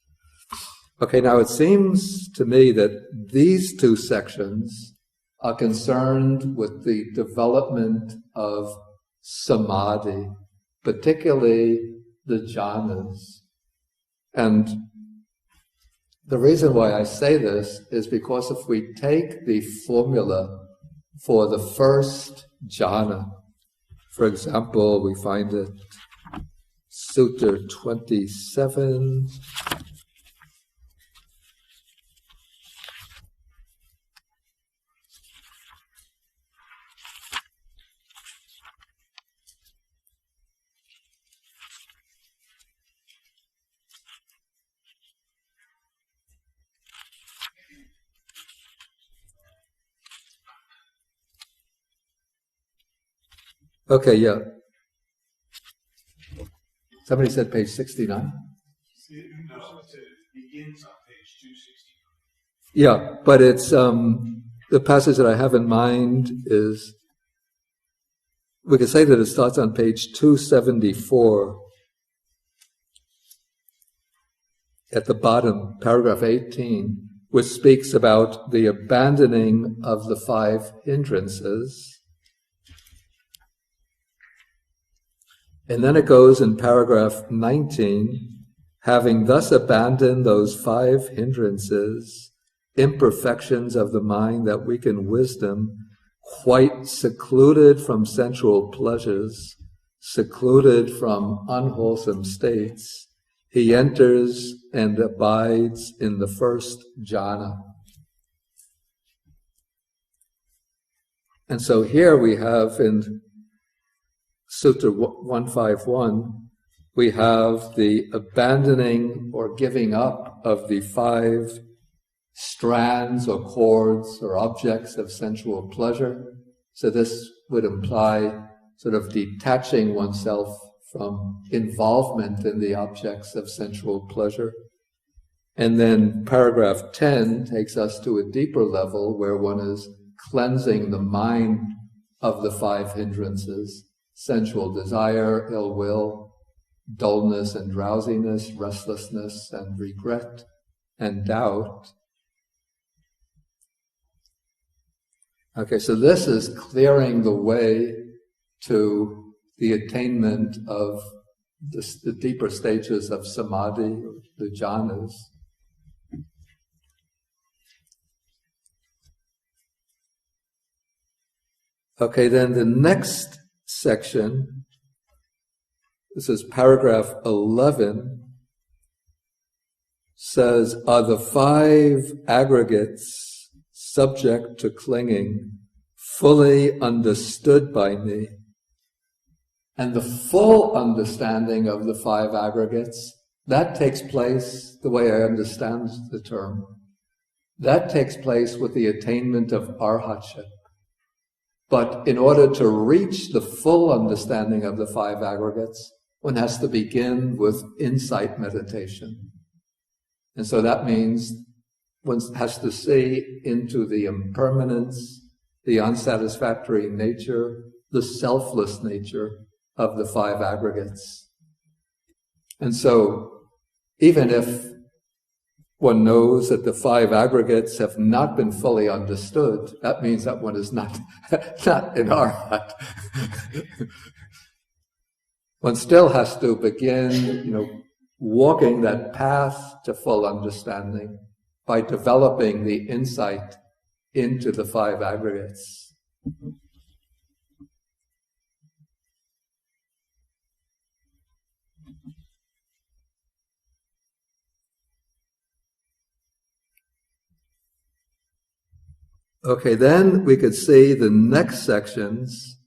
Okay, now it seems to me that these 2 sections are concerned with the development of samadhi, particularly the jhanas. And the reason why I say this is because if we take the formula for the first jhana, for example, we find it Sutta 27. Okay, yeah. Somebody said page 69? No, it begins on page 269. Yeah, but it's, the passage that I have in mind is, we could say that it starts on page 274. At the bottom, paragraph 18, which speaks about the abandoning of the 5 hindrances. And then it goes in paragraph 19, having thus abandoned those 5 hindrances, imperfections of the mind that weaken wisdom, quite secluded from sensual pleasures, secluded from unwholesome states, he enters and abides in the first jhana. And so here we have in Sutta 151, we have the abandoning or giving up of the 5 strands or cords or objects of sensual pleasure. So this would imply sort of detaching oneself from involvement in the objects of sensual pleasure. And then paragraph 10 takes us to a deeper level where one is cleansing the mind of the 5 hindrances: sensual desire, ill will, dullness and drowsiness, restlessness and regret, and doubt. Okay, so this is clearing the way to the attainment of the deeper stages of samadhi, or the jhanas. Okay, then the next section, this is paragraph 11, says, are the 5 aggregates subject to clinging fully understood by me? And the full understanding of the 5 aggregates, that takes place, the way I understand the term, that takes place with the attainment of arhatship. But in order to reach the full understanding of the 5 aggregates, one has to begin with insight meditation. And so that means one has to see into the impermanence, the unsatisfactory nature, the selfless nature of the 5 aggregates. And so, even if one knows that the 5 aggregates have not been fully understood, that means that one is not in arhat. One still has to begin, walking that path to full understanding by developing the insight into the 5 aggregates. Okay, then we could see the next sections.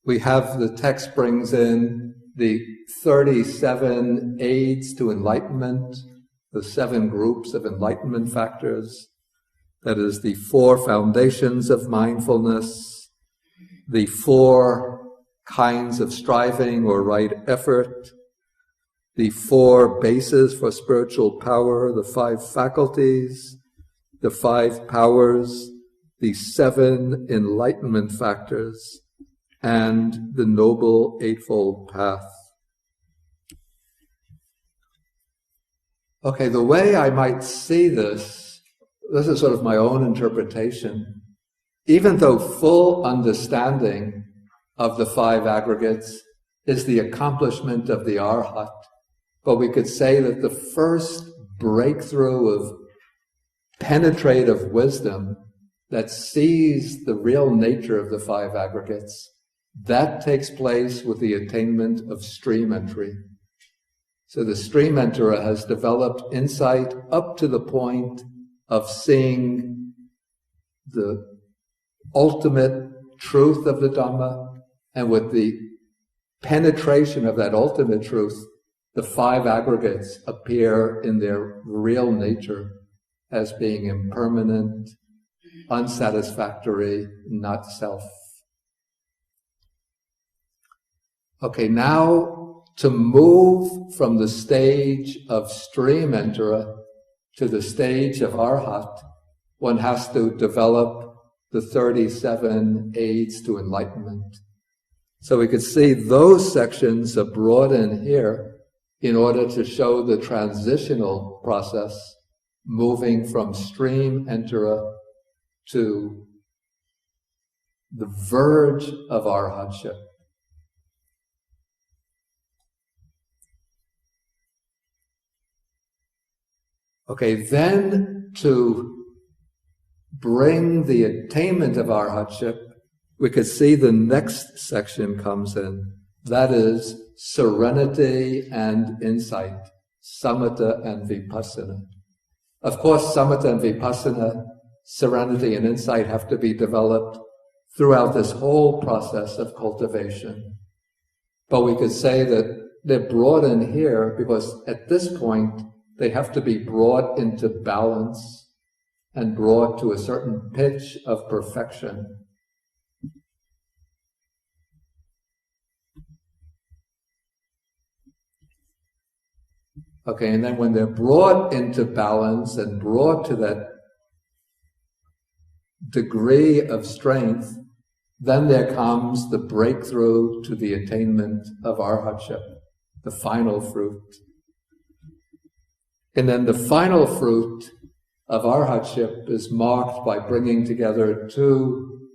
We have the text brings in the 37 aids to enlightenment, the 7 groups of enlightenment factors. That is the 4 foundations of mindfulness, the 4 kinds of striving or right effort, the 4 bases for spiritual power, the 5 faculties, the 5 powers, the 7 enlightenment factors, and the Noble Eightfold Path. Okay, the way I might see this is sort of my own interpretation. Even though full understanding of the 5 aggregates is the accomplishment of the arhat, but we could say that the first breakthrough of penetrative wisdom that sees the real nature of the 5 aggregates, that takes place with the attainment of stream entry. So the stream enterer has developed insight up to the point of seeing the ultimate truth of the Dhamma, and with the penetration of that ultimate truth, the 5 aggregates appear in their real nature as being impermanent, unsatisfactory, not self. Okay, now to move from the stage of stream enterer to the stage of arhat, one has to develop the 37 aids to enlightenment. So we could see those sections are brought in here in order to show the transitional process, moving from stream enterer to the verge of arhatship. Okay, then to bring the attainment of arhatship, we could see the next section comes in. That is serenity and insight, samatha and vipassana. Of course, samatha and vipassana, serenity and insight, have to be developed throughout this whole process of cultivation. But we could say that they're brought in here because at this point they have to be brought into balance and brought to a certain pitch of perfection. Okay, and then when they're brought into balance and brought to that degree of strength, then there comes the breakthrough to the attainment of arhatship, the final fruit. And then the final fruit of arhatship is marked by bringing together two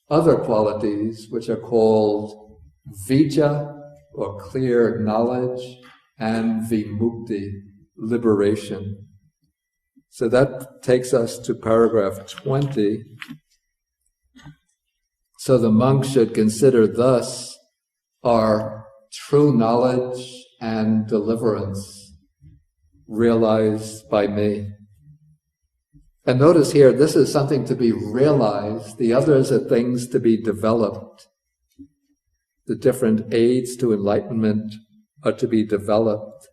other qualities, which are called vijja, or clear knowledge, and vimukti, liberation. So that takes us to paragraph 20. So the monk should consider thus our true knowledge and deliverance realized by me. And notice here, this is something to be realized. The others are things to be developed. The different aids to enlightenment are to be developed.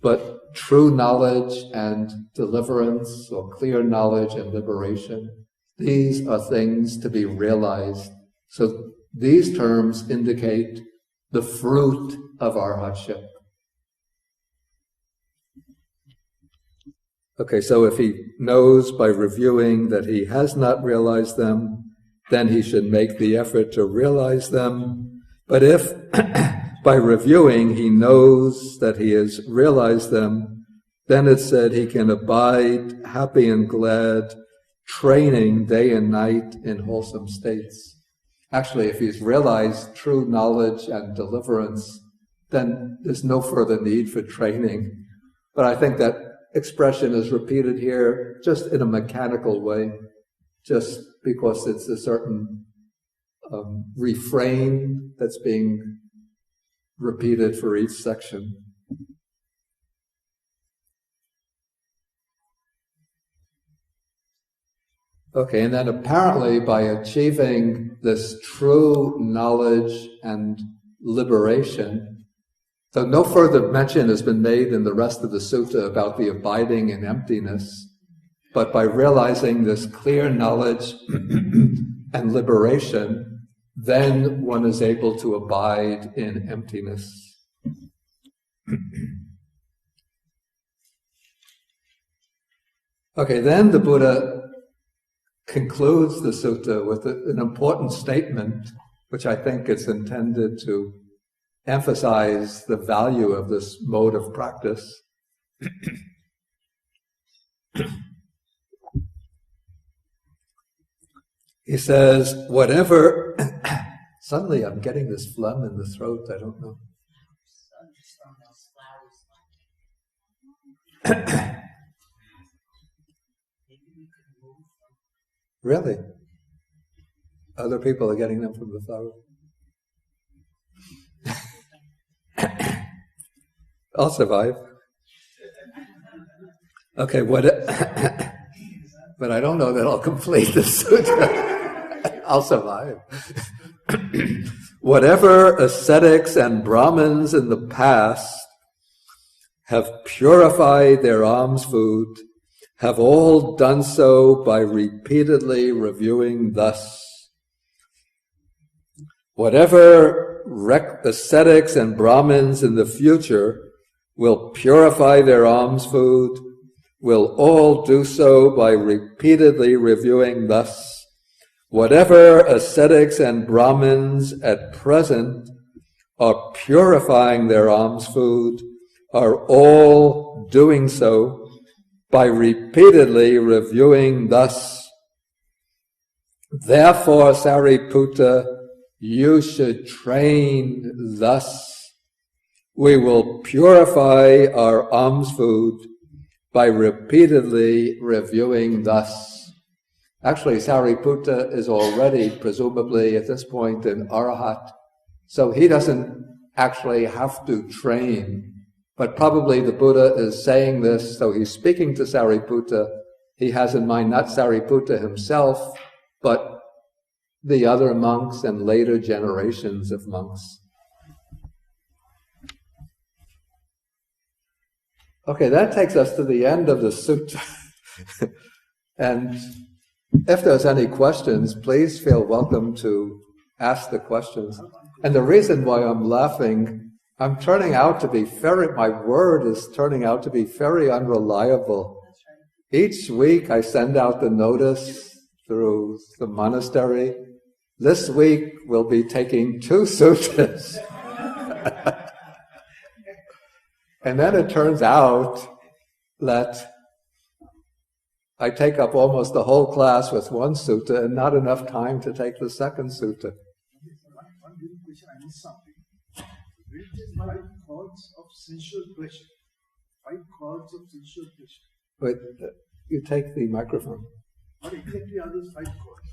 But true knowledge and deliverance, or clear knowledge and liberation, these are things to be realized. So these terms indicate the fruit of arhatship. Okay, so if he knows by reviewing that he has not realized them, then he should make the effort to realize them. But if by reviewing he knows that he has realized them, then it's said he can abide happy and glad, training day and night in wholesome states. Actually, if he's realized true knowledge and deliverance, then there's no further need for training. But I think that expression is repeated here just in a mechanical way, just because it's a certain refrain that's being repeated for each section. Okay, and then apparently by achieving this true knowledge and liberation, so no further mention has been made in the rest of the sutta about the abiding in emptiness, but by realizing this clear knowledge and liberation, then one is able to abide in emptiness. Okay, then the Buddha concludes the sutta with an important statement, which I think is intended to emphasize the value of this mode of practice. He says, whatever... Suddenly I'm getting this phlegm in the throat, I don't know. Really? Other people are getting them from the flowers? I'll survive. Okay, but I don't know that I'll complete the sutta. I'll survive. Whatever ascetics and Brahmins in the past have purified their alms food, have all done so by repeatedly reviewing thus. Whatever ascetics and Brahmins in the future will purify their alms food, will all do so by repeatedly reviewing thus. Whatever ascetics and Brahmins at present are purifying their alms food, are all doing so by repeatedly reviewing thus. Therefore, Sāriputta, you should train thus. We will purify our alms food by repeatedly reviewing thus. Actually, Sāriputta is already, presumably at this point, an arahat, so he doesn't actually have to train. But probably the Buddha is saying this, so he's speaking to Sāriputta. He has in mind not Sāriputta himself, but the other monks and later generations of monks. Okay, that takes us to the end of the sutta. And if there's any questions, please feel welcome to ask the questions. And the reason why I'm laughing, I'm turning out to be my word is turning out to be very unreliable. Each week I send out the notice through the monastery. This week we'll be taking 2 suttas. And then it turns out that I take up almost the whole class with 1 sutta and not enough time to take the 2nd sutta. One little question, I missed something. Which is 5 chords of sensual pleasure? 5 chords of sensual pleasure. Wait, you take the microphone. What exactly are those 5 chords?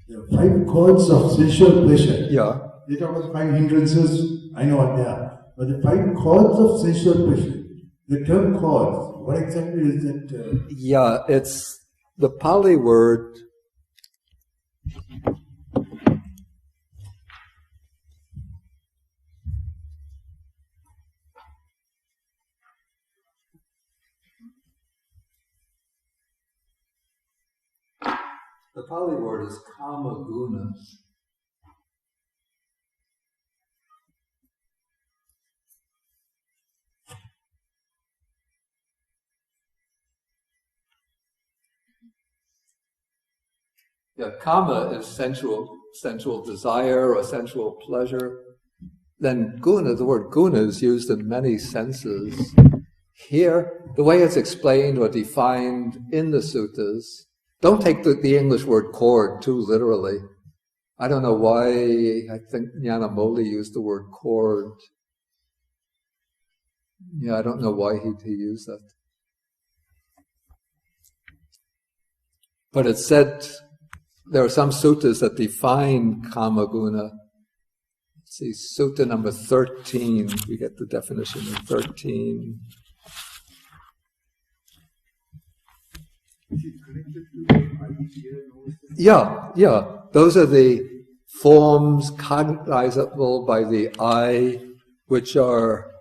The 5 chords of sensual pleasure. Yeah. They talk about 5 hindrances, I know what they are. But the 5 chords of sensual pleasure, the term chords, what exactly is that? Yeah, it's the Pali word. The Pali word is kama guna. Yeah, kama is sensual desire or sensual pleasure. Then guna, the word guna is used in many senses. Here, the way it's explained or defined in the suttas, don't take the English word chord too literally. I don't know why, I think Nyanamoli used the word chord. Yeah, I don't know why he used that. But it said, there are some suttas that define kama guna. Let's see, sutta number 13, we get the definition in 13. Is it connected to the idea? Yeah. Those are the forms cognizable by the eye, which are...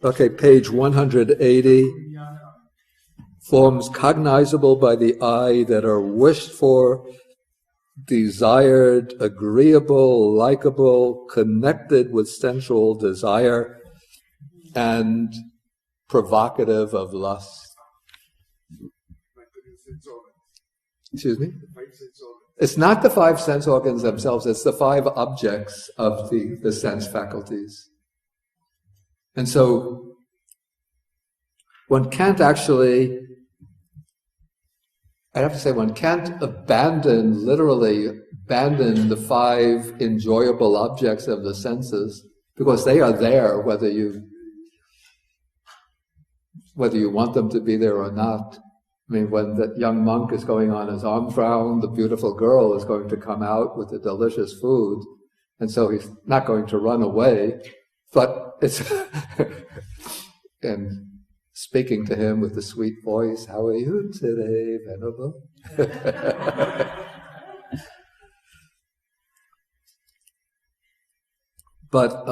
Okay, page 180. Forms cognizable by the eye that are wished for, desired, agreeable, likable, connected with sensual desire, and provocative of lust. Excuse me? It's not the 5 sense organs themselves, it's the 5 objects of the sense faculties. And so, one can't actually, I have to say, one can't literally abandon the 5 enjoyable objects of the senses, because they are there whether you want them to be there or not. I mean, when the young monk is going on his Armfrauen, the beautiful girl is going to come out with the delicious food, and so he's not going to run away, but it's and speaking to him with the sweet voice, "How are you today, Venerable?" But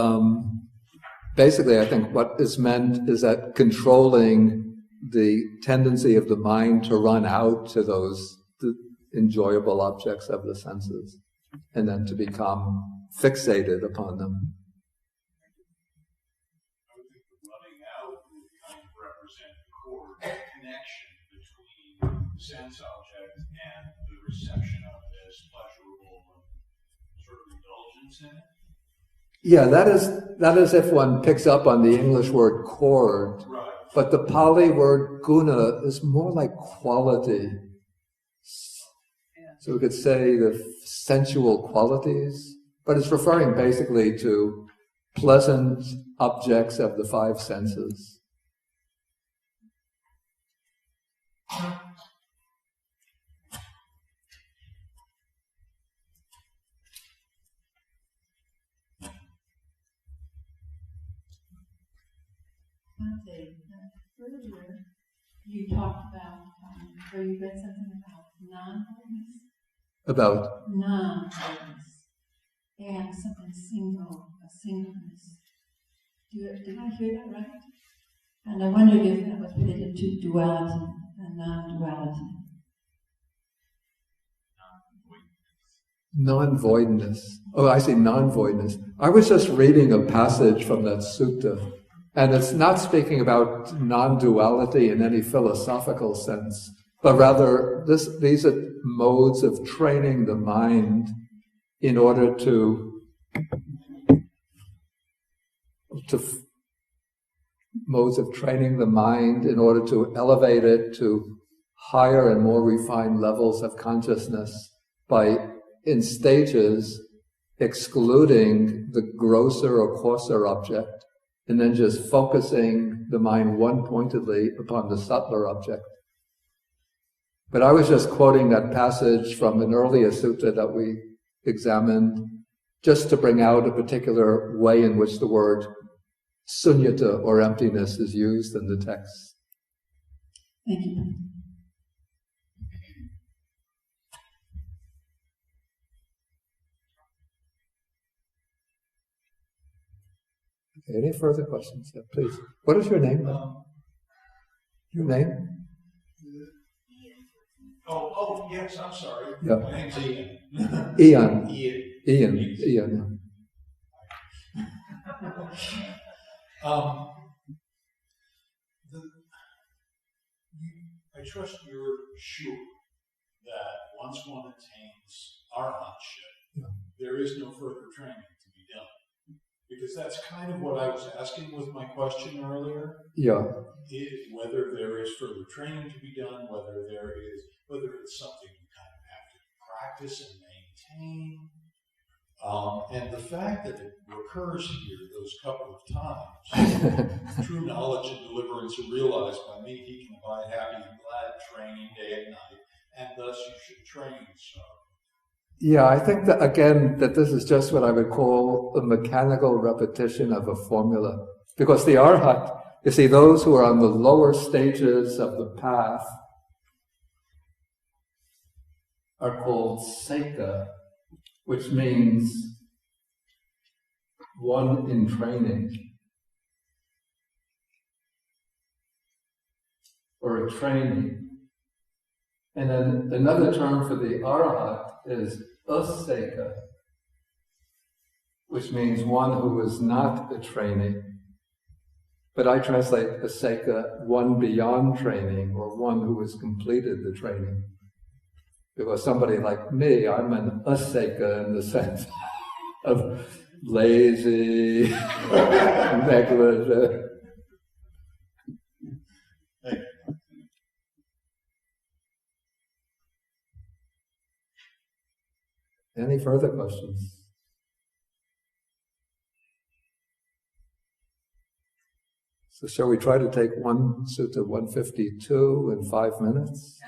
basically, I think what is meant is that controlling the tendency of the mind to run out to those enjoyable objects of the senses, and then to become fixated upon them. I would think the running out would kind of represent the core connection between the sense object and the reception of it as pleasurable and sort of indulgence in it. Yeah, that is if one picks up on the English word chord. Right. But the Pali word guna is more like quality. So we could say the sensual qualities, but it's referring basically to pleasant objects of the 5 senses. Earlier, you talked about, or you read something about non-holiness. About? Non-holiness. And something singleness. Did I hear that right? And I wondered if that was related to duality and non-duality. Non-voidness. Oh, I see, non-voidness. I was just reading a passage from that sutta, and it's not speaking about non-duality in any philosophical sense, but rather these are modes of training the mind in order modes of training the mind in order to elevate it to higher and more refined levels of consciousness by, in stages, excluding the grosser or coarser object, and then just focusing the mind one-pointedly upon the subtler object. But I was just quoting that passage from an earlier sutta that we examined, just to bring out a particular way in which the word sunyata, or emptiness, is used in the text. Thank you. Any further questions? Yeah, please. What is your name? Your name? Oh, yes, I'm sorry. Yeah. My name's Ian. Ian. Ian. Ian. I trust you're sure that once one attains arhatship, there is no further training to be done. Because that's kind of what I was asking with my question earlier. Yeah. Whether there is further training to be done, whether it's something you kind of have to practice and maintain. And the fact that it recurs here those couple of times, true knowledge and deliverance are realized by me, he can abide happy and glad, training day and night, and thus you should train so. Yeah, I think that, again, that this is just what I would call a mechanical repetition of a formula. Because the arhat, you see, those who are on the lower stages of the path are called seka, which means one in training, or a trainee. And then another term for the arhat is aseka, which means one who is not a trainee. But I translate aseka, one beyond training, or one who has completed the training. Because somebody like me, I'm an aseka in the sense of lazy, negligent. Any further questions? So shall we try to take one Sutta 152 in 5 minutes?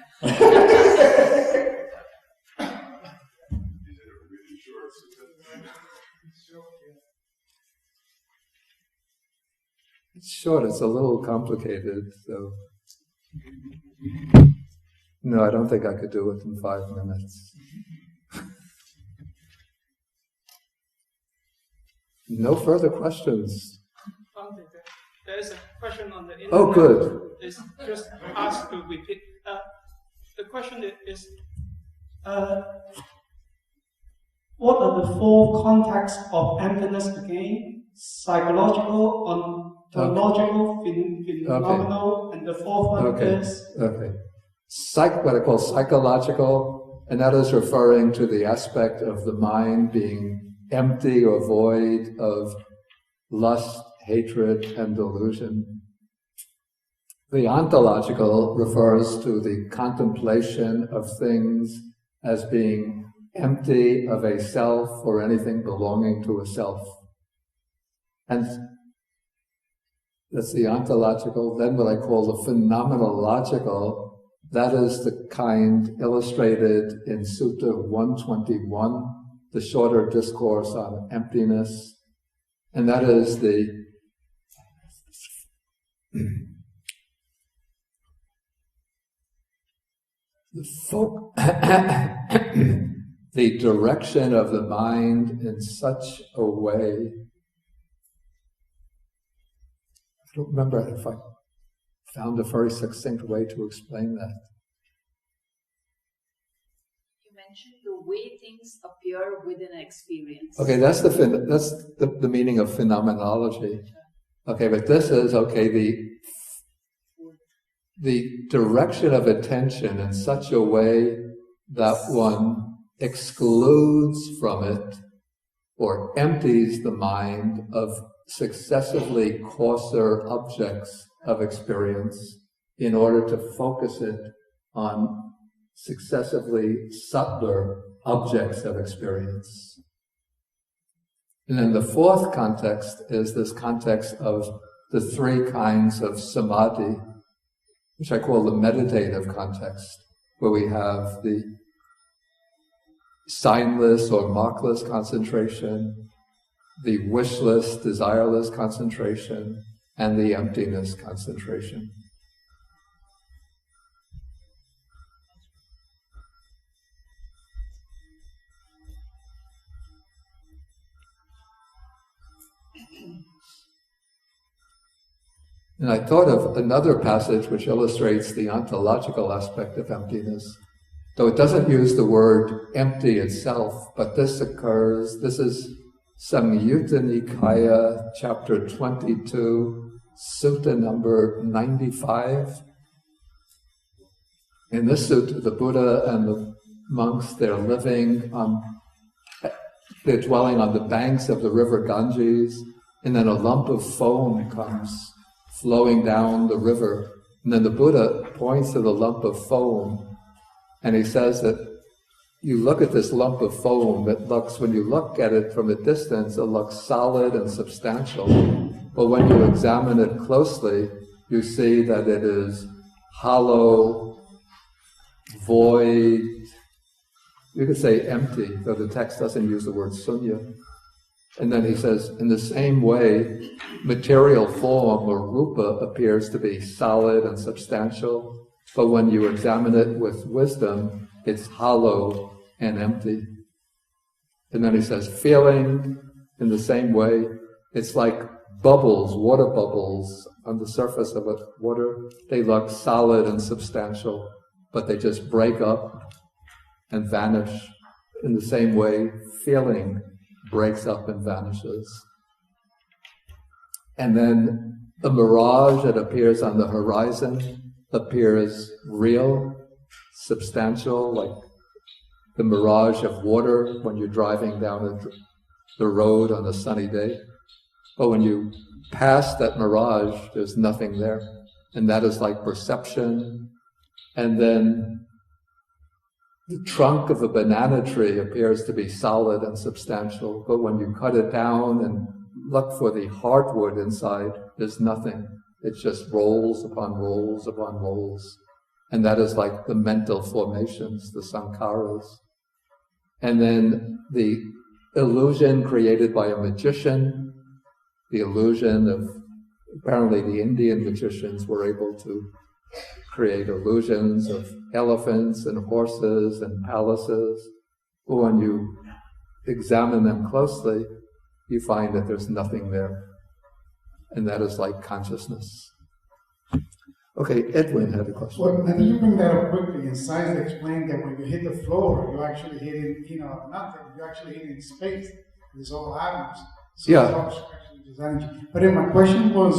It's short, it's a little complicated, so... No, I don't think I could do it in 5 minutes. No further questions. There is a question on the internet. Oh, good. It's just asked to repeat. The question is, what are the 4 contexts of emptiness again? Psychological, ontological, phenomenal, and the 4th one is? What I call psychological, and that is referring to the aspect of the mind being empty or void of lust, hatred, and delusion. The ontological refers to the contemplation of things as being empty of a self or anything belonging to a self. And that's the ontological. Then what I call the phenomenological, that is the kind illustrated in Sutta 121, the shorter discourse on emptiness. And that is the the direction of the mind in such a way. I don't remember if I found a very succinct way to explain that. You mentioned the way things appear within an experience. Okay, that's the meaning of phenomenology. Okay, but this is, the direction of attention in such a way that one excludes from it or empties the mind of successively coarser objects of experience in order to focus it on successively subtler objects of experience. And then the fourth context is this context of the three kinds of samadhi, which I call the meditative context, where we have the signless or markless concentration, the wishless, desireless concentration, and the emptiness concentration. And I thought of another passage which illustrates the ontological aspect of emptiness, though it doesn't use the word empty itself, but this is Samyutta Nikāya, chapter 22, sutta number 95. In this sutta, the Buddha and the monks, they're dwelling on the banks of the river Ganges, and then a lump of foam comes flowing down the river. And then the Buddha points to the lump of foam, and he says that you look at this lump of foam, when you look at it from a distance, it looks solid and substantial. But when you examine it closely, you see that it is hollow, void, you could say empty, though the text doesn't use the word sunya. And then he says, in the same way, material form or rupa appears to be solid and substantial, but when you examine it with wisdom, it's hollow and empty. And then he says, feeling, in the same way, it's like bubbles, water bubbles on the surface of water. They look solid and substantial, but they just break up and vanish. In the same way, feeling breaks up and vanishes. And then the mirage that appears on the horizon appears real, substantial, like the mirage of water when you're driving down the road on a sunny day. But when you pass that mirage, there's nothing there. And that is like perception. And then the trunk of a banana tree appears to be solid and substantial, but when you cut it down and look for the hardwood inside, there's nothing. It just rolls upon rolls upon rolls. And that is like the mental formations, the sankharas. And then the illusion created by a magician, the illusion of, apparently the Indian magicians were able to create illusions of elephants and horses and palaces. But when you examine them closely, you find that there's nothing there. And that is like consciousness. Okay, Edwin had a question. Well, I think you bring that up quickly. In science, they explain that when you hit the floor, you're actually hitting, nothing. You're actually hitting space. It's all atoms. So Yeah. It's actually just energy. But then my question was,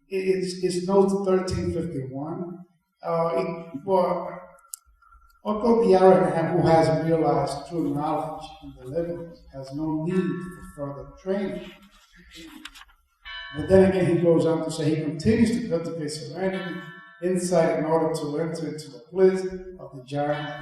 it's note 1351. Although the arahant who has realized true knowledge and deliverance has no need for further training. But then again, he goes on to say he continues to cultivate serenity, insight in order to enter into the bliss of the jhana,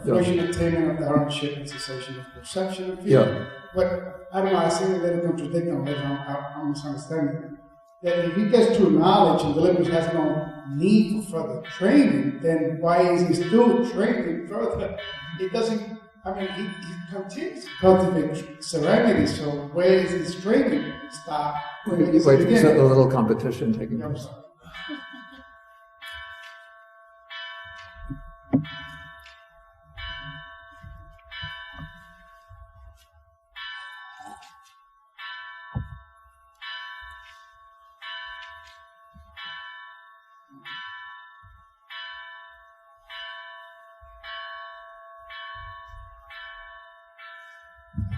fruition attainment of the hardship and cessation of perception and feeling. But I don't know, I see a little contradiction, maybe I'm misunderstanding. That if he gets true knowledge and deliverance has no need for further training, then why is he still training further? It doesn't, he continues to cultivate serenity, so where is his training stop? Wait, there's a little competition taking place.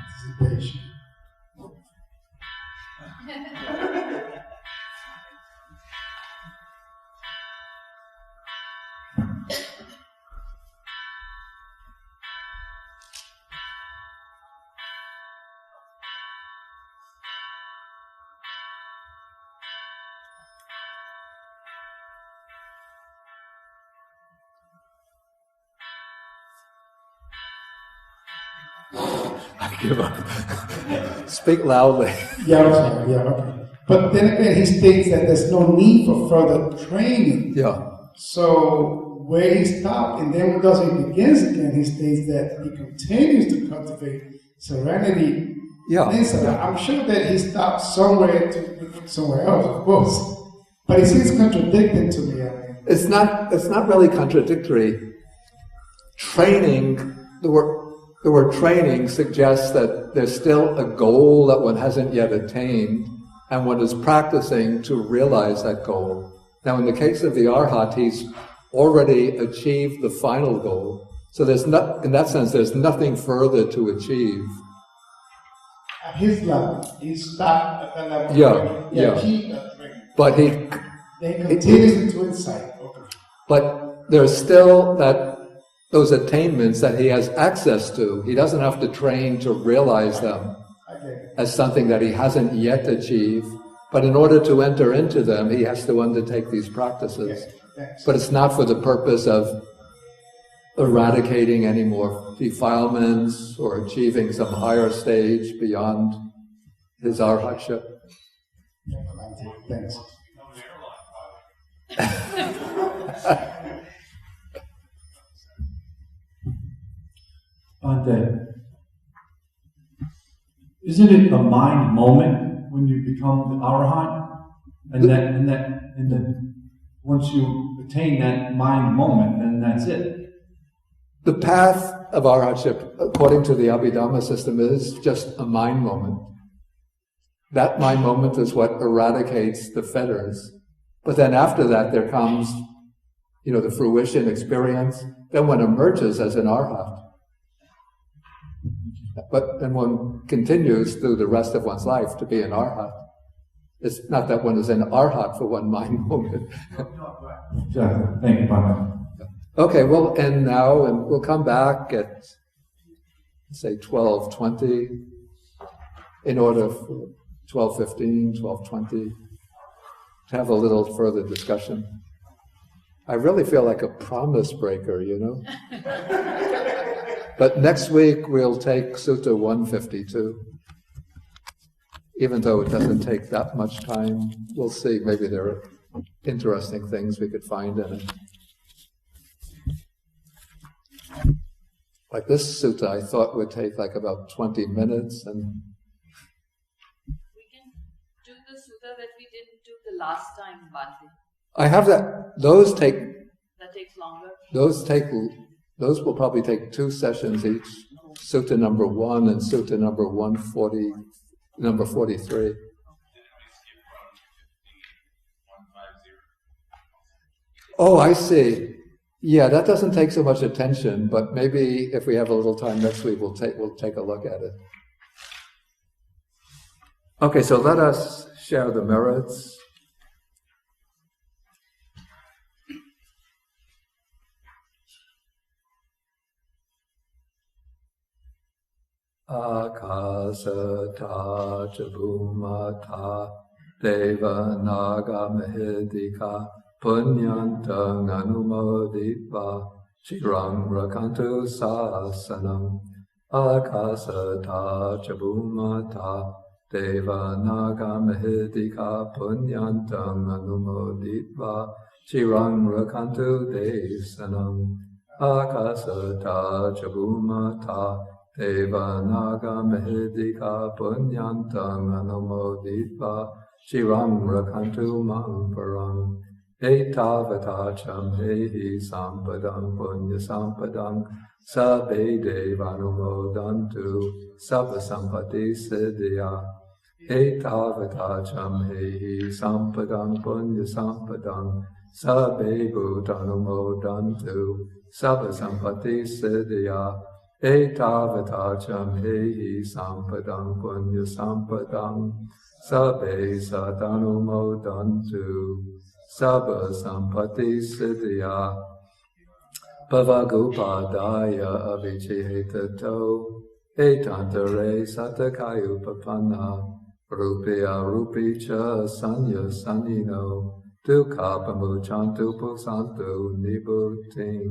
Anticipation. I give up. Speak loudly. Yeah, okay. But then again, he states that there's no need for further training. Yeah. So where he stopped, and then when he begins again, he states that he continues to cultivate serenity. Yeah. I'm sure that he stopped somewhere else, of course. But it seems contradicting to me. It's not really contradictory. Training, the word training suggests that there's still a goal that one hasn't yet attained, and one is practicing to realize that goal. Now, in the case of the Arhat, he's already achieved the final goal. So in that sense, there's nothing further to achieve. At his level, he stopped at that level. He achieved that training. But he continues into insight. Okay. But there's still those attainments that he has access to. He doesn't have to train to realize them as something that he hasn't yet achieved. But in order to enter into them, he has to undertake these practices. But it's not for the purpose of eradicating any more defilements or achieving some higher stage beyond his arhatship. Thanks. Isn't it a mind moment when you become the Arahant? And then once you attain that mind moment, then that's it. The path of arhatship, according to the Abhidhamma system, is just a mind moment. That mind moment is what eradicates the fetters. But then after that, there comes, the fruition experience. Then one emerges as an arhat. But then one continues through the rest of one's life to be an arhat. It's not that one is an arhat for one mind moment. Exactly. Thank you, Bhante. Okay, we'll end now, and we'll come back at, say, 12:20, in order for 12:15, 12:20, to have a little further discussion. I really feel like a promise breaker, But next week we'll take Sutta 152. Even though it doesn't take that much time, we'll see. Maybe there are interesting things we could find in it. Like this sutta, I thought would take like about 20 minutes, and we can do the sutta that we didn't do the last time, Bhante. I have that. Those take. That takes longer. Those will probably take 2 sessions each. Sutta number 1 and Sutta number 140, number 43. Oh, I see. Yeah, that doesn't take so much attention, but maybe if we have a little time next week, we'll take a look at it. Okay, so let us share the merits. Akasata chabhumata deva naga mahidika punyantang anumoditva chirang rakantu sasanam. Akasata chabhumata deva naga mahidika punyantang anumoditva chirang rakantu desanam. Akasata chabhumata Deva naga mahidika punyantang anumoditva chirang rakantu mam param. Etavata cham hehi sampadang punya sampadang sabbe devanumodantu sabba sampati siddhya. Etavata cham hehi sampadang punya sampadang sabbe bhutanumodantu sabba sampati siddhya. Etavatacham hehi sampadang punya sampadang sabbe satanumodantu sabba sampati siddhya bhavagupadaya avichihetato etantare satakayupapanna rupya rupicha sanya sanyino dukkha pamuchantu pusantu nibhuting.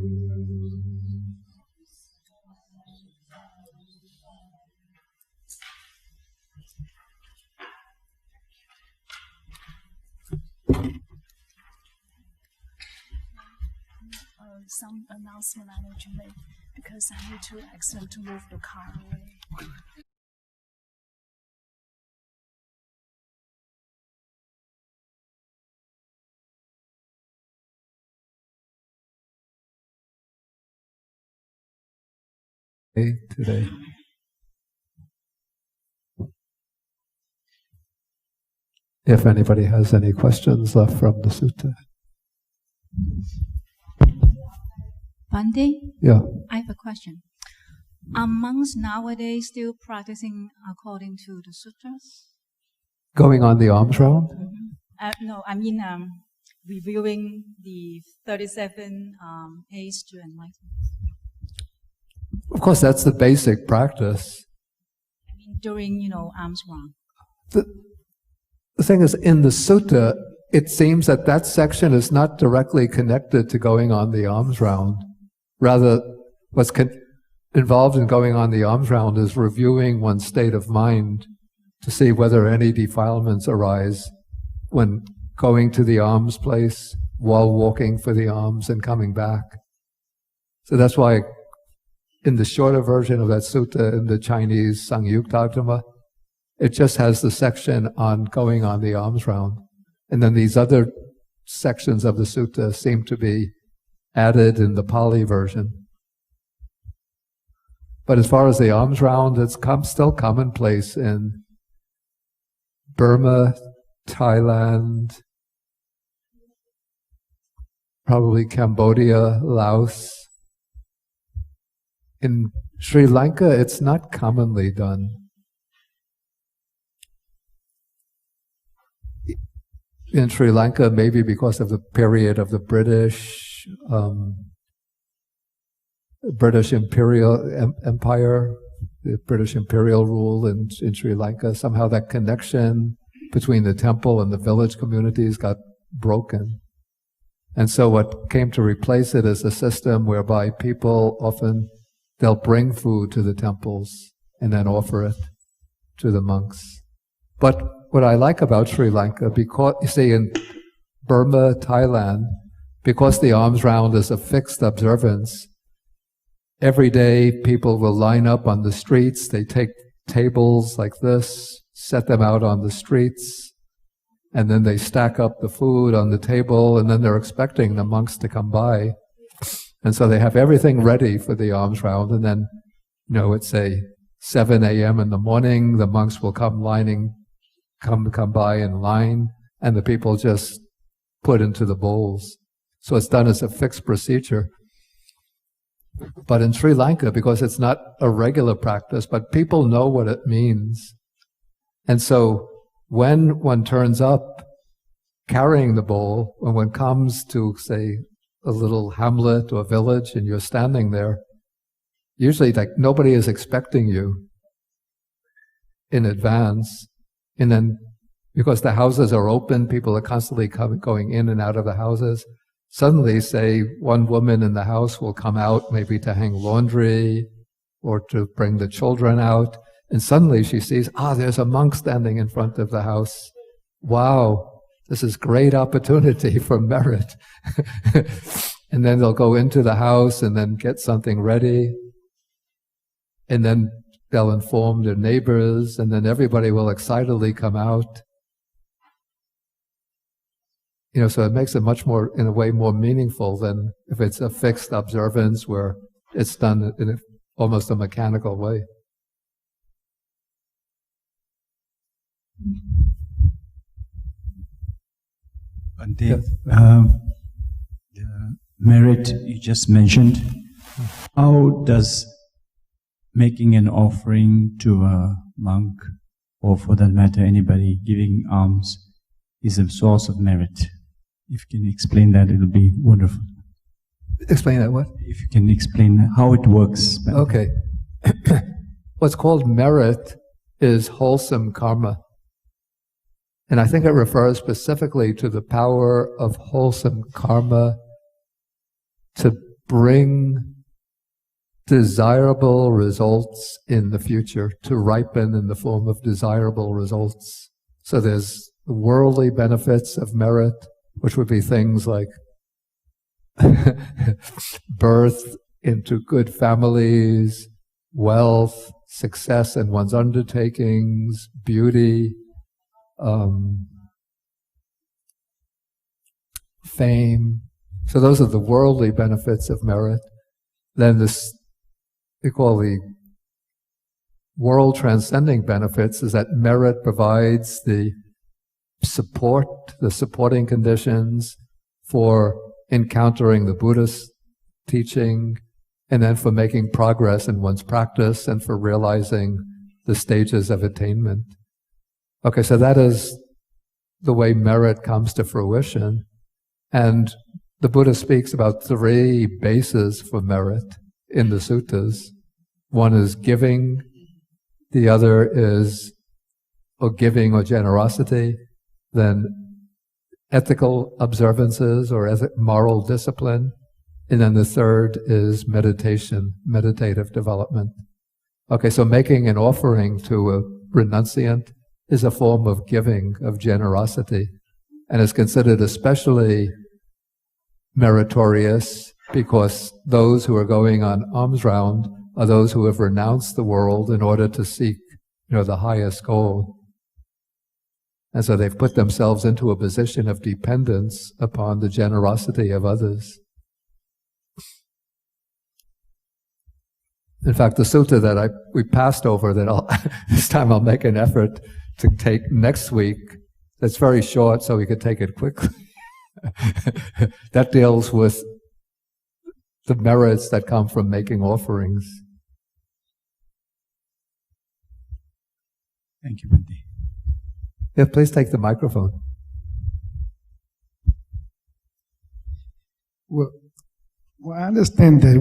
Some announcement I need to make because I need to ask them to move the car away. Today. If anybody has any questions left from the sutta. Bhante? Yeah. I have a question. Are monks nowadays still practicing according to the sutras? Going on the alms round? No, I mean reviewing the 37 A's to enlightenment. Of course, that's the basic practice. I mean, during, alms round. The thing is, in the sutta, it seems that that section is not directly connected to going on the alms round. Rather, what's involved in going on the alms round is reviewing one's state of mind to see whether any defilements arise when going to the alms place, while walking for the alms and coming back. So that's why in the shorter version of that sutta, in the Chinese Sangyuktādhamma, it just has the section on going on the alms round. And then these other sections of the sutta seem to be added in the Pali version. But as far as the alms round, it's still commonplace in Burma, Thailand, probably Cambodia, Laos. In Sri Lanka, it's not commonly done. In Sri Lanka, maybe because of the period of the British Imperial Empire, the British Imperial rule in Sri Lanka, somehow that connection between the temple and the village communities got broken. And so what came to replace it is a system whereby people often, they'll bring food to the temples and then offer it to the monks. But what I like about Sri Lanka, because, you see, in Burma, Thailand, because the alms round is a fixed observance, every day people will line up on the streets, they take tables like this, set them out on the streets, and then they stack up the food on the table, and then they're expecting the monks to come by. And so they have everything ready for the alms round, and then, it's 7 a.m. in the morning, the monks will come by in line, and the people just put into the bowls. So it's done as a fixed procedure. But in Sri Lanka, because it's not a regular practice, but people know what it means. And so when one turns up carrying the bowl, when one comes to, say, a little hamlet or village and you're standing there, usually nobody is expecting you in advance. And then, because the houses are open, people are constantly going in and out of the houses. Suddenly, say, one woman in the house will come out maybe to hang laundry or to bring the children out. And suddenly she sees, there's a monk standing in front of the house. Wow, this is great opportunity for merit. And then they'll go into the house and then get something ready. And then they'll inform their neighbors, and then everybody will excitedly come out. So it makes it much more, in a way, more meaningful than if it's a fixed observance where it's done in almost a mechanical way. Bhante, the merit you just mentioned, how does making an offering to a monk, or for that matter, anybody giving alms, is a source of merit. If you can explain that, it'll be wonderful. Explain that what? If you can explain how it works. Okay. What's called merit is wholesome karma. And I think it refers specifically to the power of wholesome karma to bring desirable results in the future, to ripen in the form of desirable results. So there's the worldly benefits of merit, which would be things like birth into good families, wealth, success in one's undertakings, beauty, fame. So those are the worldly benefits of merit. Then this, we call the world transcending benefits, is that merit provides the support, the supporting conditions for encountering the Buddhist teaching, and then for making progress in one's practice and for realizing the stages of attainment. Okay, so that is the way merit comes to fruition. And the Buddha speaks about 3 bases for merit in the suttas. One is giving, the other is giving or generosity, then ethical observances or moral discipline, and then the third is meditation, meditative development. Okay, so making an offering to a renunciant is a form of giving, of generosity, and is considered especially meritorious because those who are going on alms round are those who have renounced the world in order to seek, the highest goal. And so they've put themselves into a position of dependence upon the generosity of others. In fact, the sutta that we passed over, that this time I'll make an effort to take next week, that's very short so we could take it quickly. That deals with the merits that come from making offerings. Thank you, Bhante. Yeah, please take the microphone. Well, I understand that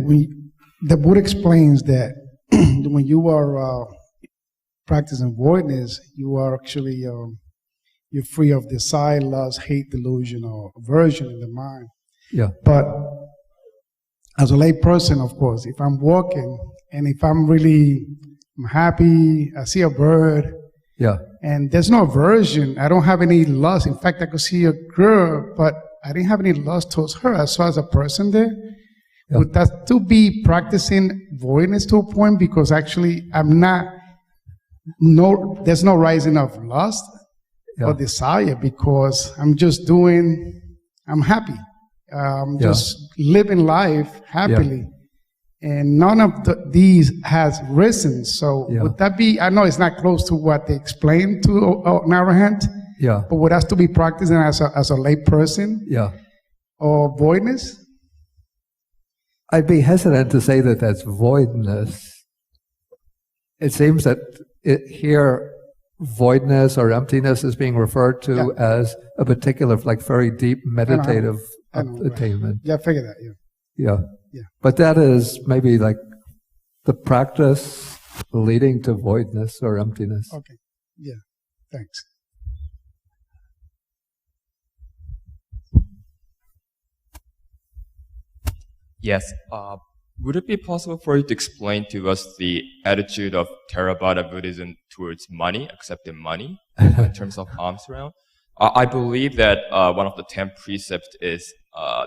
the Buddha explains that when you are practicing voidness, you are actually you're free of desire, lust, hate, delusion, or aversion in the mind. Yeah. But as a lay person, of course, if I'm walking and if I'm happy, I see a bird. Yeah. And there's no aversion. I don't have any lust. In fact, I could see a girl, but I didn't have any lust towards her. I saw as a person there. Yeah. Would that still be practicing voidness to a point? Because actually, there's no rising of lust or desire, because I'm happy. Just living life happily. Yeah. And none of these has risen. So would that be, I know it's not close to what they explained to an arahant, but would that still be practicing as a lay person? Yeah. Or voidness? I'd be hesitant to say that that's voidness. It seems that here voidness or emptiness is being referred to as a particular, very deep meditative attainment. Yeah, I figure that, Yeah. But that is maybe the practice leading to voidness or emptiness. Okay. Yeah. Thanks. Yes. Would it be possible for you to explain to us the attitude of Theravada Buddhism towards money, accepting money, in terms of alms round? I believe that one of the 10 precepts is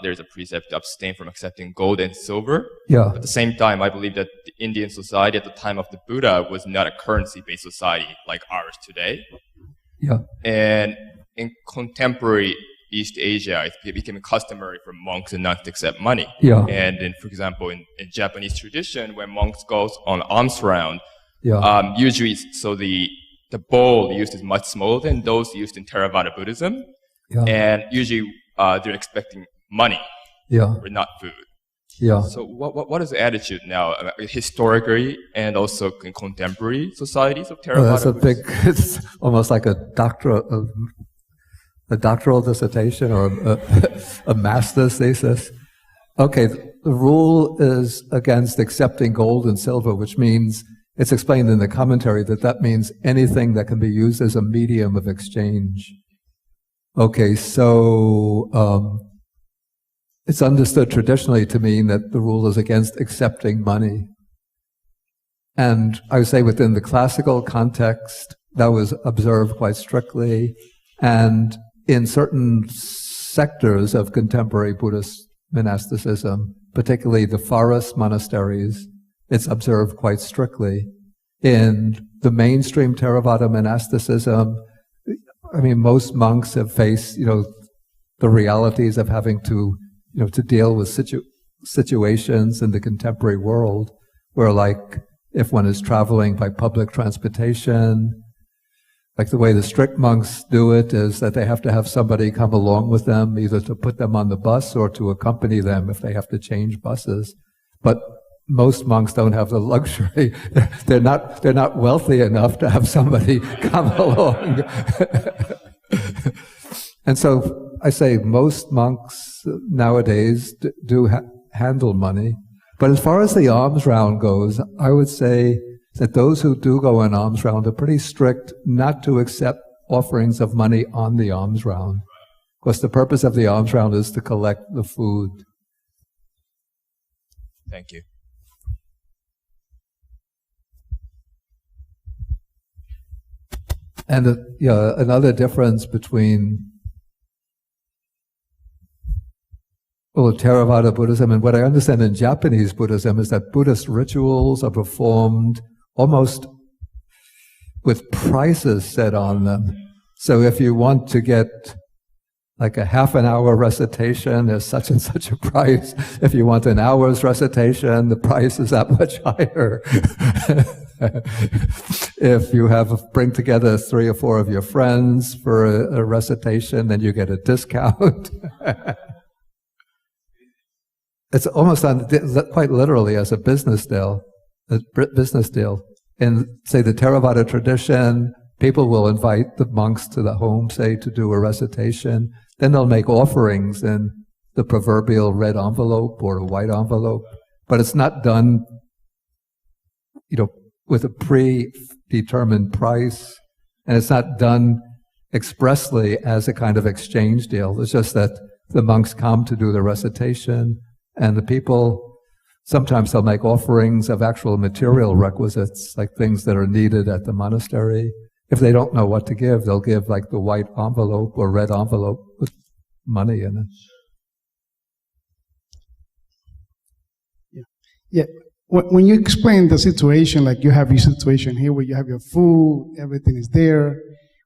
there's a precept to abstain from accepting gold and silver. Yeah. At the same time, I believe that the Indian society at the time of the Buddha was not a currency-based society like ours today. Yeah. And in contemporary East Asia, it became customary for monks and nuns to accept money. Yeah. And then, for example, in Japanese tradition, when monks go on alms round, usually the bowl used is much smaller than those used in Theravada Buddhism. Yeah. And usually they're expecting money, or not food. Yeah. So what is the attitude now, historically and also in contemporary societies of Theravada? That's a big. It's almost like a doctoral dissertation or a master's thesis. Okay, the rule is against accepting gold and silver, which means it's explained in the commentary that means anything that can be used as a medium of exchange. Okay, so it's understood traditionally to mean that the rule is against accepting money. And I would say within the classical context, that was observed quite strictly. And in certain sectors of contemporary Buddhist monasticism, particularly the forest monasteries, it's observed quite strictly. In the mainstream Theravada monasticism, I mean, most monks have faced, the realities of having to deal with situations in the contemporary world where, like, if one is traveling by public transportation, like the way the strict monks do it is that they have to have somebody come along with them, either to put them on the bus or to accompany them if they have to change buses. But most monks don't have the luxury. They're not wealthy enough to have somebody come along. And so I say most monks nowadays do handle money. But as far as the alms round goes, I would say that those who do go on alms round are pretty strict not to accept offerings of money on the alms round. Of course, the purpose of the alms round is to collect the food. Thank you. And another difference between Theravada Buddhism and what I understand in Japanese Buddhism is that Buddhist rituals are performed almost with prices set on them. So if you want to get like a half an hour recitation, there's such and such a price. If you want an hour's recitation, the price is that much higher. If you bring together 3 or 4 of your friends for a recitation, then you get a discount. It's almost quite literally as a business deal. In, say, the Theravada tradition, people will invite the monks to the home, say, to do a recitation. Then they'll make offerings in the proverbial red envelope or a white envelope. But it's not done, with a predetermined price. And it's not done expressly as a kind of exchange deal. It's just that the monks come to do the recitation, and the people, sometimes they'll make offerings of actual material requisites, like things that are needed at the monastery. If they don't know what to give, they'll give like the white envelope or red envelope with money in it. Yeah. When you explain the situation, like you have your situation here where you have your food, everything is there,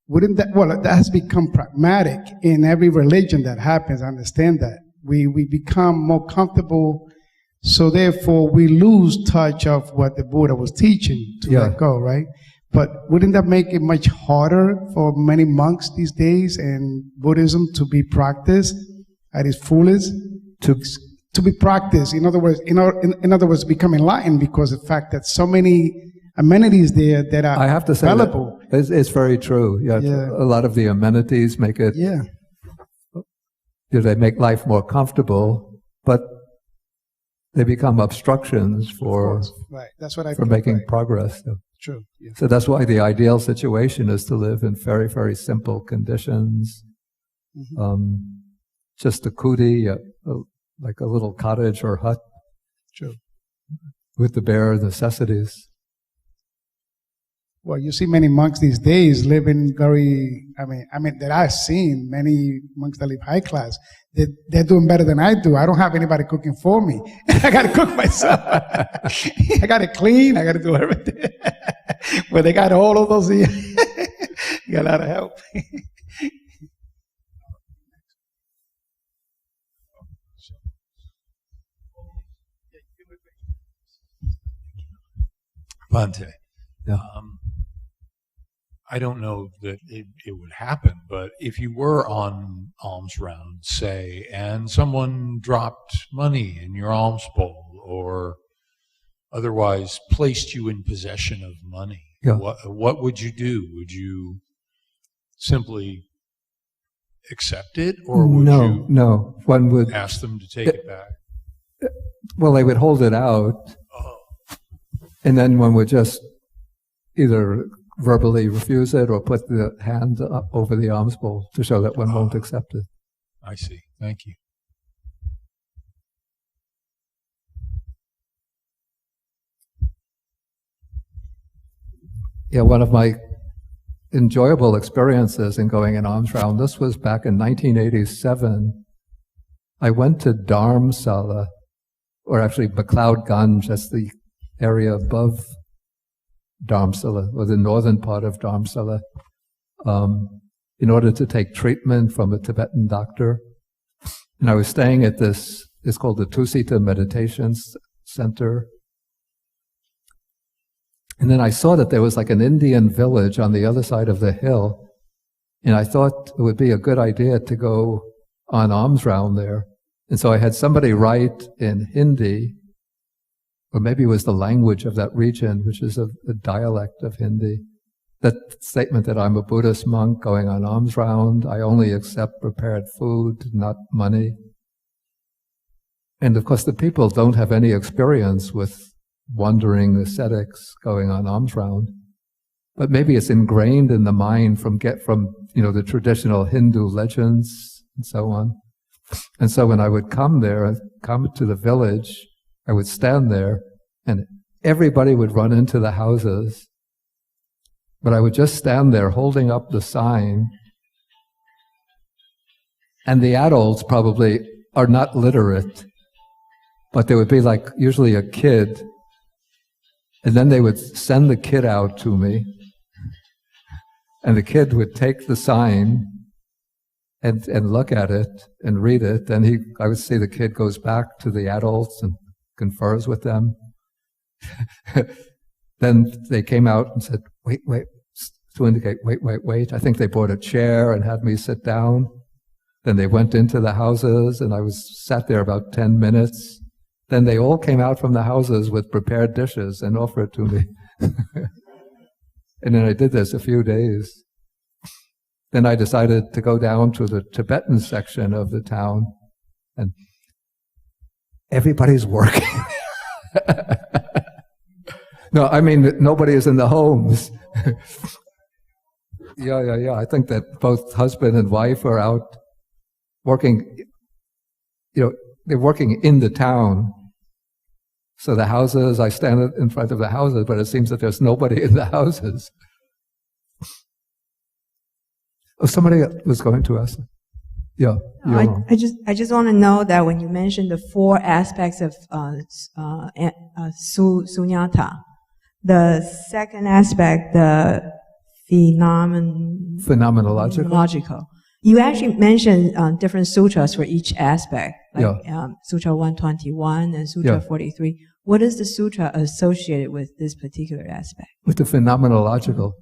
that has become pragmatic in every religion that happens. I understand that. We become more comfortable, so therefore we lose touch of what the Buddha was teaching to let go, right? But wouldn't that make it much harder for many monks these days and Buddhism to be practiced at its fullest? To be practiced, in other words, become enlightened, because of the fact that so many amenities there that are I have to say available. It's very true. A lot of the amenities make it. They make life more comfortable, but they become obstructions for making progress. True. So that's why the ideal situation is to live in very, very simple conditions. Mm-hmm. Just a kuti, like a little cottage or hut. True. With the bare necessities. Well, you see many monks these days living very, that I've seen, many monks that live high class, they're doing better than I do. I don't have anybody cooking for me. I got to cook myself. I got to clean. I got to do everything. But they got all of those. You got a lot of help. Bhante. I don't know that it would happen, but if you were on alms round, say, and someone dropped money in your alms bowl or otherwise placed you in possession of money, what would you do? Would you simply accept it, or would no, one would ask them to take it back? Well, they would hold it out, and then one would just either verbally refuse it or put the hand up over the alms bowl to show that one won't accept it. I see. Thank you. Yeah, one of my enjoyable experiences in going in alms round, this was back in 1987. I went to Dharamsala, or actually McLeod Ganj, that's the area above Dharamsala, or the northern part of Dharamsala, in order to take treatment from a Tibetan doctor. And I was staying at this, it's called the Tusita Meditation Center. And then I saw that there was like an Indian village on the other side of the hill, and I thought it would be a good idea to go on alms round there. And so I had somebody write in Hindi, or maybe it was the language of that region, which is a dialect of Hindi, that statement that I'm a Buddhist monk going on alms round, I only accept prepared food, not money. And of course the people don't have any experience with wandering ascetics going on alms round, but maybe it's ingrained in the mind from the traditional Hindu legends and so on. And so when I would come to the village, I would stand there, and everybody would run into the houses, but I would just stand there holding up the sign, and the adults probably are not literate, but there would be like usually a kid, and then they would send the kid out to me, and the kid would take the sign and look at it and read it. Then I would see the kid goes back to the adults and confers with them. Then they came out and said, wait, to indicate, wait. I think they brought a chair and had me sit down. Then they went into the houses, and I sat there about 10 minutes. Then they all came out from the houses with prepared dishes and offered to me. And then I did this a few days. Then I decided to go down to the Tibetan section of the town, and everybody's working. No, I mean, nobody is in the homes. Yeah. I think that both husband and wife are out working, they're working in the town. So the houses, I stand in front of the houses, but it seems that there's nobody in the houses. Oh, somebody was going to ask. Yeah. I just want to know that when you mentioned the 4 aspects of sunyata, the second aspect, the phenomenological, you actually mentioned different sutras for each aspect, like Sutra 121 and Sutra 43. What is the sutra associated with this particular aspect? With the phenomenological.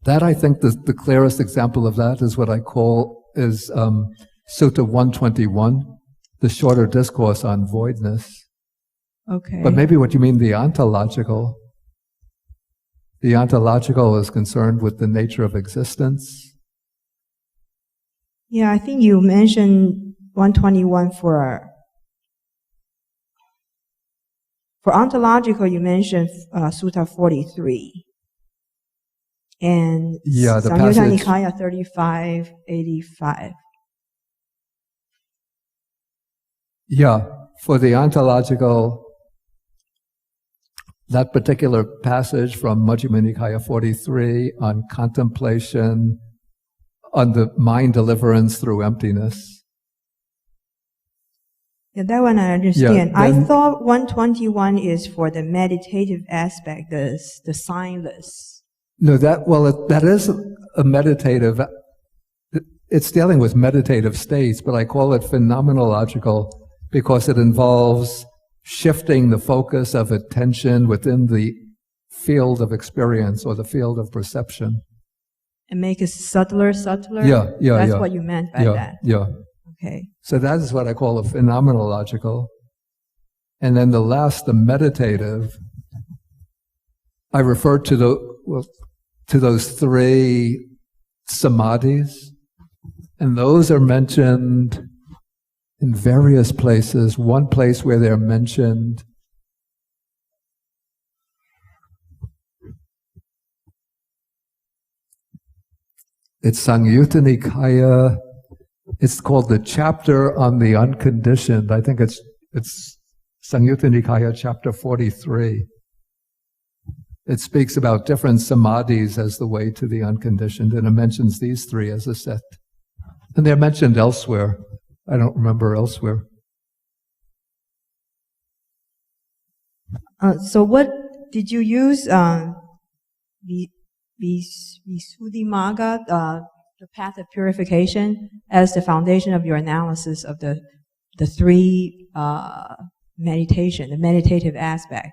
That, I think, the clearest example of that is what I call Sutta 121, the shorter discourse on voidness. Okay. But maybe what you mean, the ontological. The ontological is concerned with the nature of existence. Yeah, I think you mentioned 121 for ontological, you mentioned Sutta 43. And the Majjhima passage, Nikāya 3585. Yeah, for the ontological, that particular passage from Majjhima Nikāya 43 on contemplation, on the mind deliverance through emptiness. Yeah, that one I understand. I thought 121 is for the meditative aspect, the signless. No, that is a meditative, it's dealing with meditative states, but I call it phenomenological because it involves shifting the focus of attention within the field of experience or the field of perception. And make it subtler? Yeah. That's what you meant by that. Yeah. Okay. So that is what I call a phenomenological. And then the last, the meditative, I refer to those three samadhis, and those are mentioned in various places. One place where they're mentioned it's Samyutta Nikāya. It's called the chapter on the unconditioned. I think it's Samyutta Nikāya chapter 43. It speaks about different samadhis as the way to the unconditioned, and it mentions these three as a set. And they're mentioned elsewhere. I don't remember elsewhere. So what did you use Visuddhimagga, the path of purification, as the foundation of your analysis of the three meditation, the meditative aspect?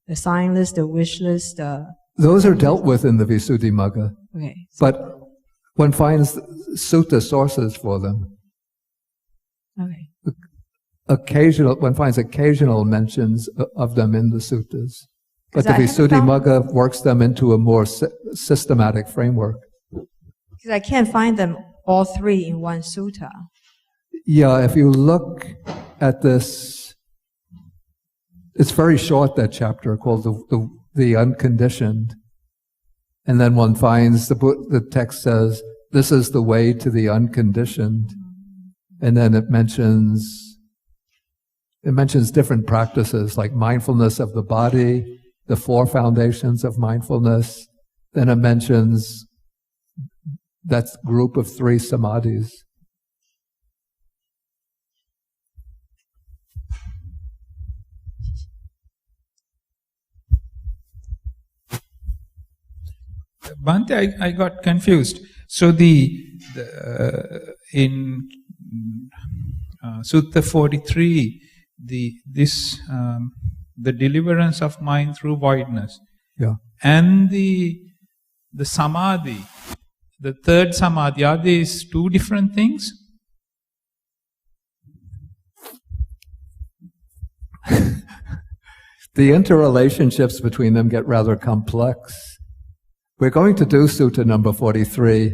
The sign list, the wish list. Those are dealt with in the Visuddhimagga. Okay. But one finds sutta sources for them. Okay. One finds occasional mentions of them in the suttas. But the Visuddhimagga works them into a more systematic framework. Because I can't find them all three in one sutta. Yeah, if you look at this, it's very short, that chapter called the Unconditioned. And then one finds the text says, this is the way to the unconditioned. And then it mentions different practices like mindfulness of the body, the 4 foundations of mindfulness. Then it mentions that group of 3 samadhis. Bhante, I got confused. So in Sutta 43, the deliverance of mind through voidness, and the samadhi, the third samadhi, are these 2 different things? The interrelationships between them get rather complex. We're going to do Sutta number 43.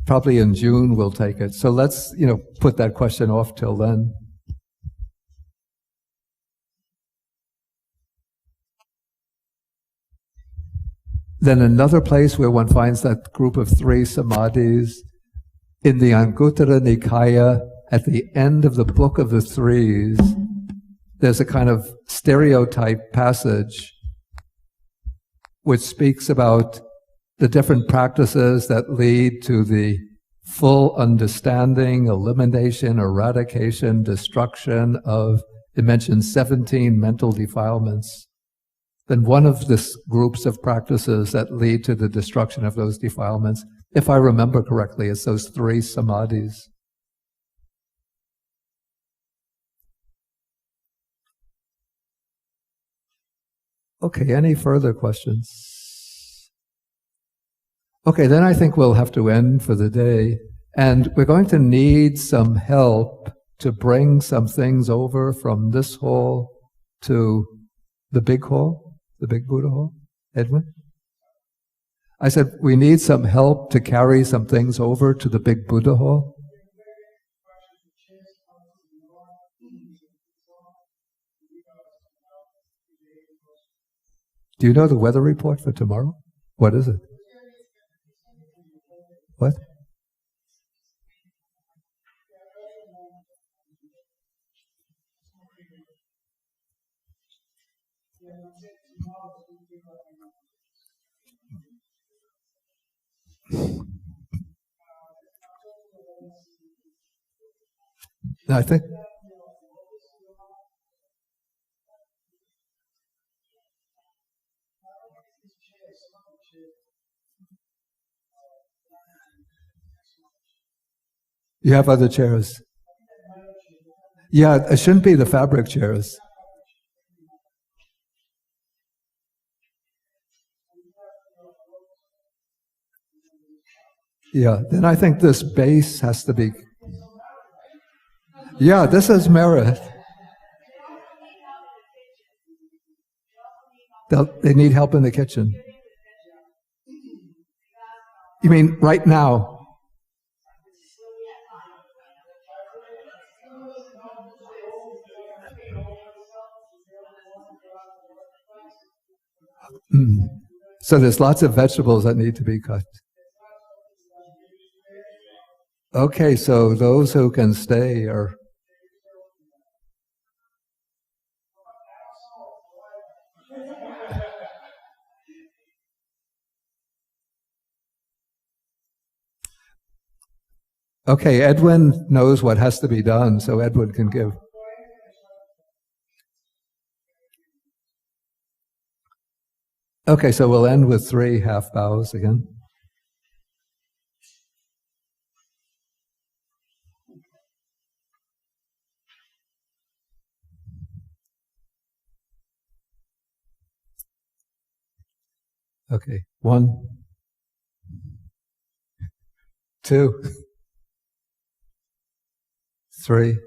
Probably in June we'll take it. So let's, put that question off till then. Then another place where one finds that group of 3 samadhis, in the Anguttara Nikāya, at the end of the Book of the Threes, there's a kind of stereotype passage which speaks about the different practices that lead to the full understanding, elimination, eradication, destruction of, it mentions 17 mental defilements. Then one of the groups of practices that lead to the destruction of those defilements, if I remember correctly, is those 3 samadhis. Okay, any further questions? Okay, then I think we'll have to end for the day. And we're going to need some help to bring some things over from this hall to the big hall, the big Buddha hall. Edwin? I said we need some help to carry some things over to the big Buddha hall. Do you know the weather report for tomorrow? What is it? What? I think you have other chairs. Yeah, it shouldn't be the fabric chairs. Yeah, then I think this base has to be... Yeah, this is merit. They need help in the kitchen. You mean right now? So there's lots of vegetables that need to be cut. Okay, so those who can stay are... Okay, Edwin knows what has to be done, so Edwin can give. Okay, so we'll end with 3 half bows again. Okay, 1, 2, 3.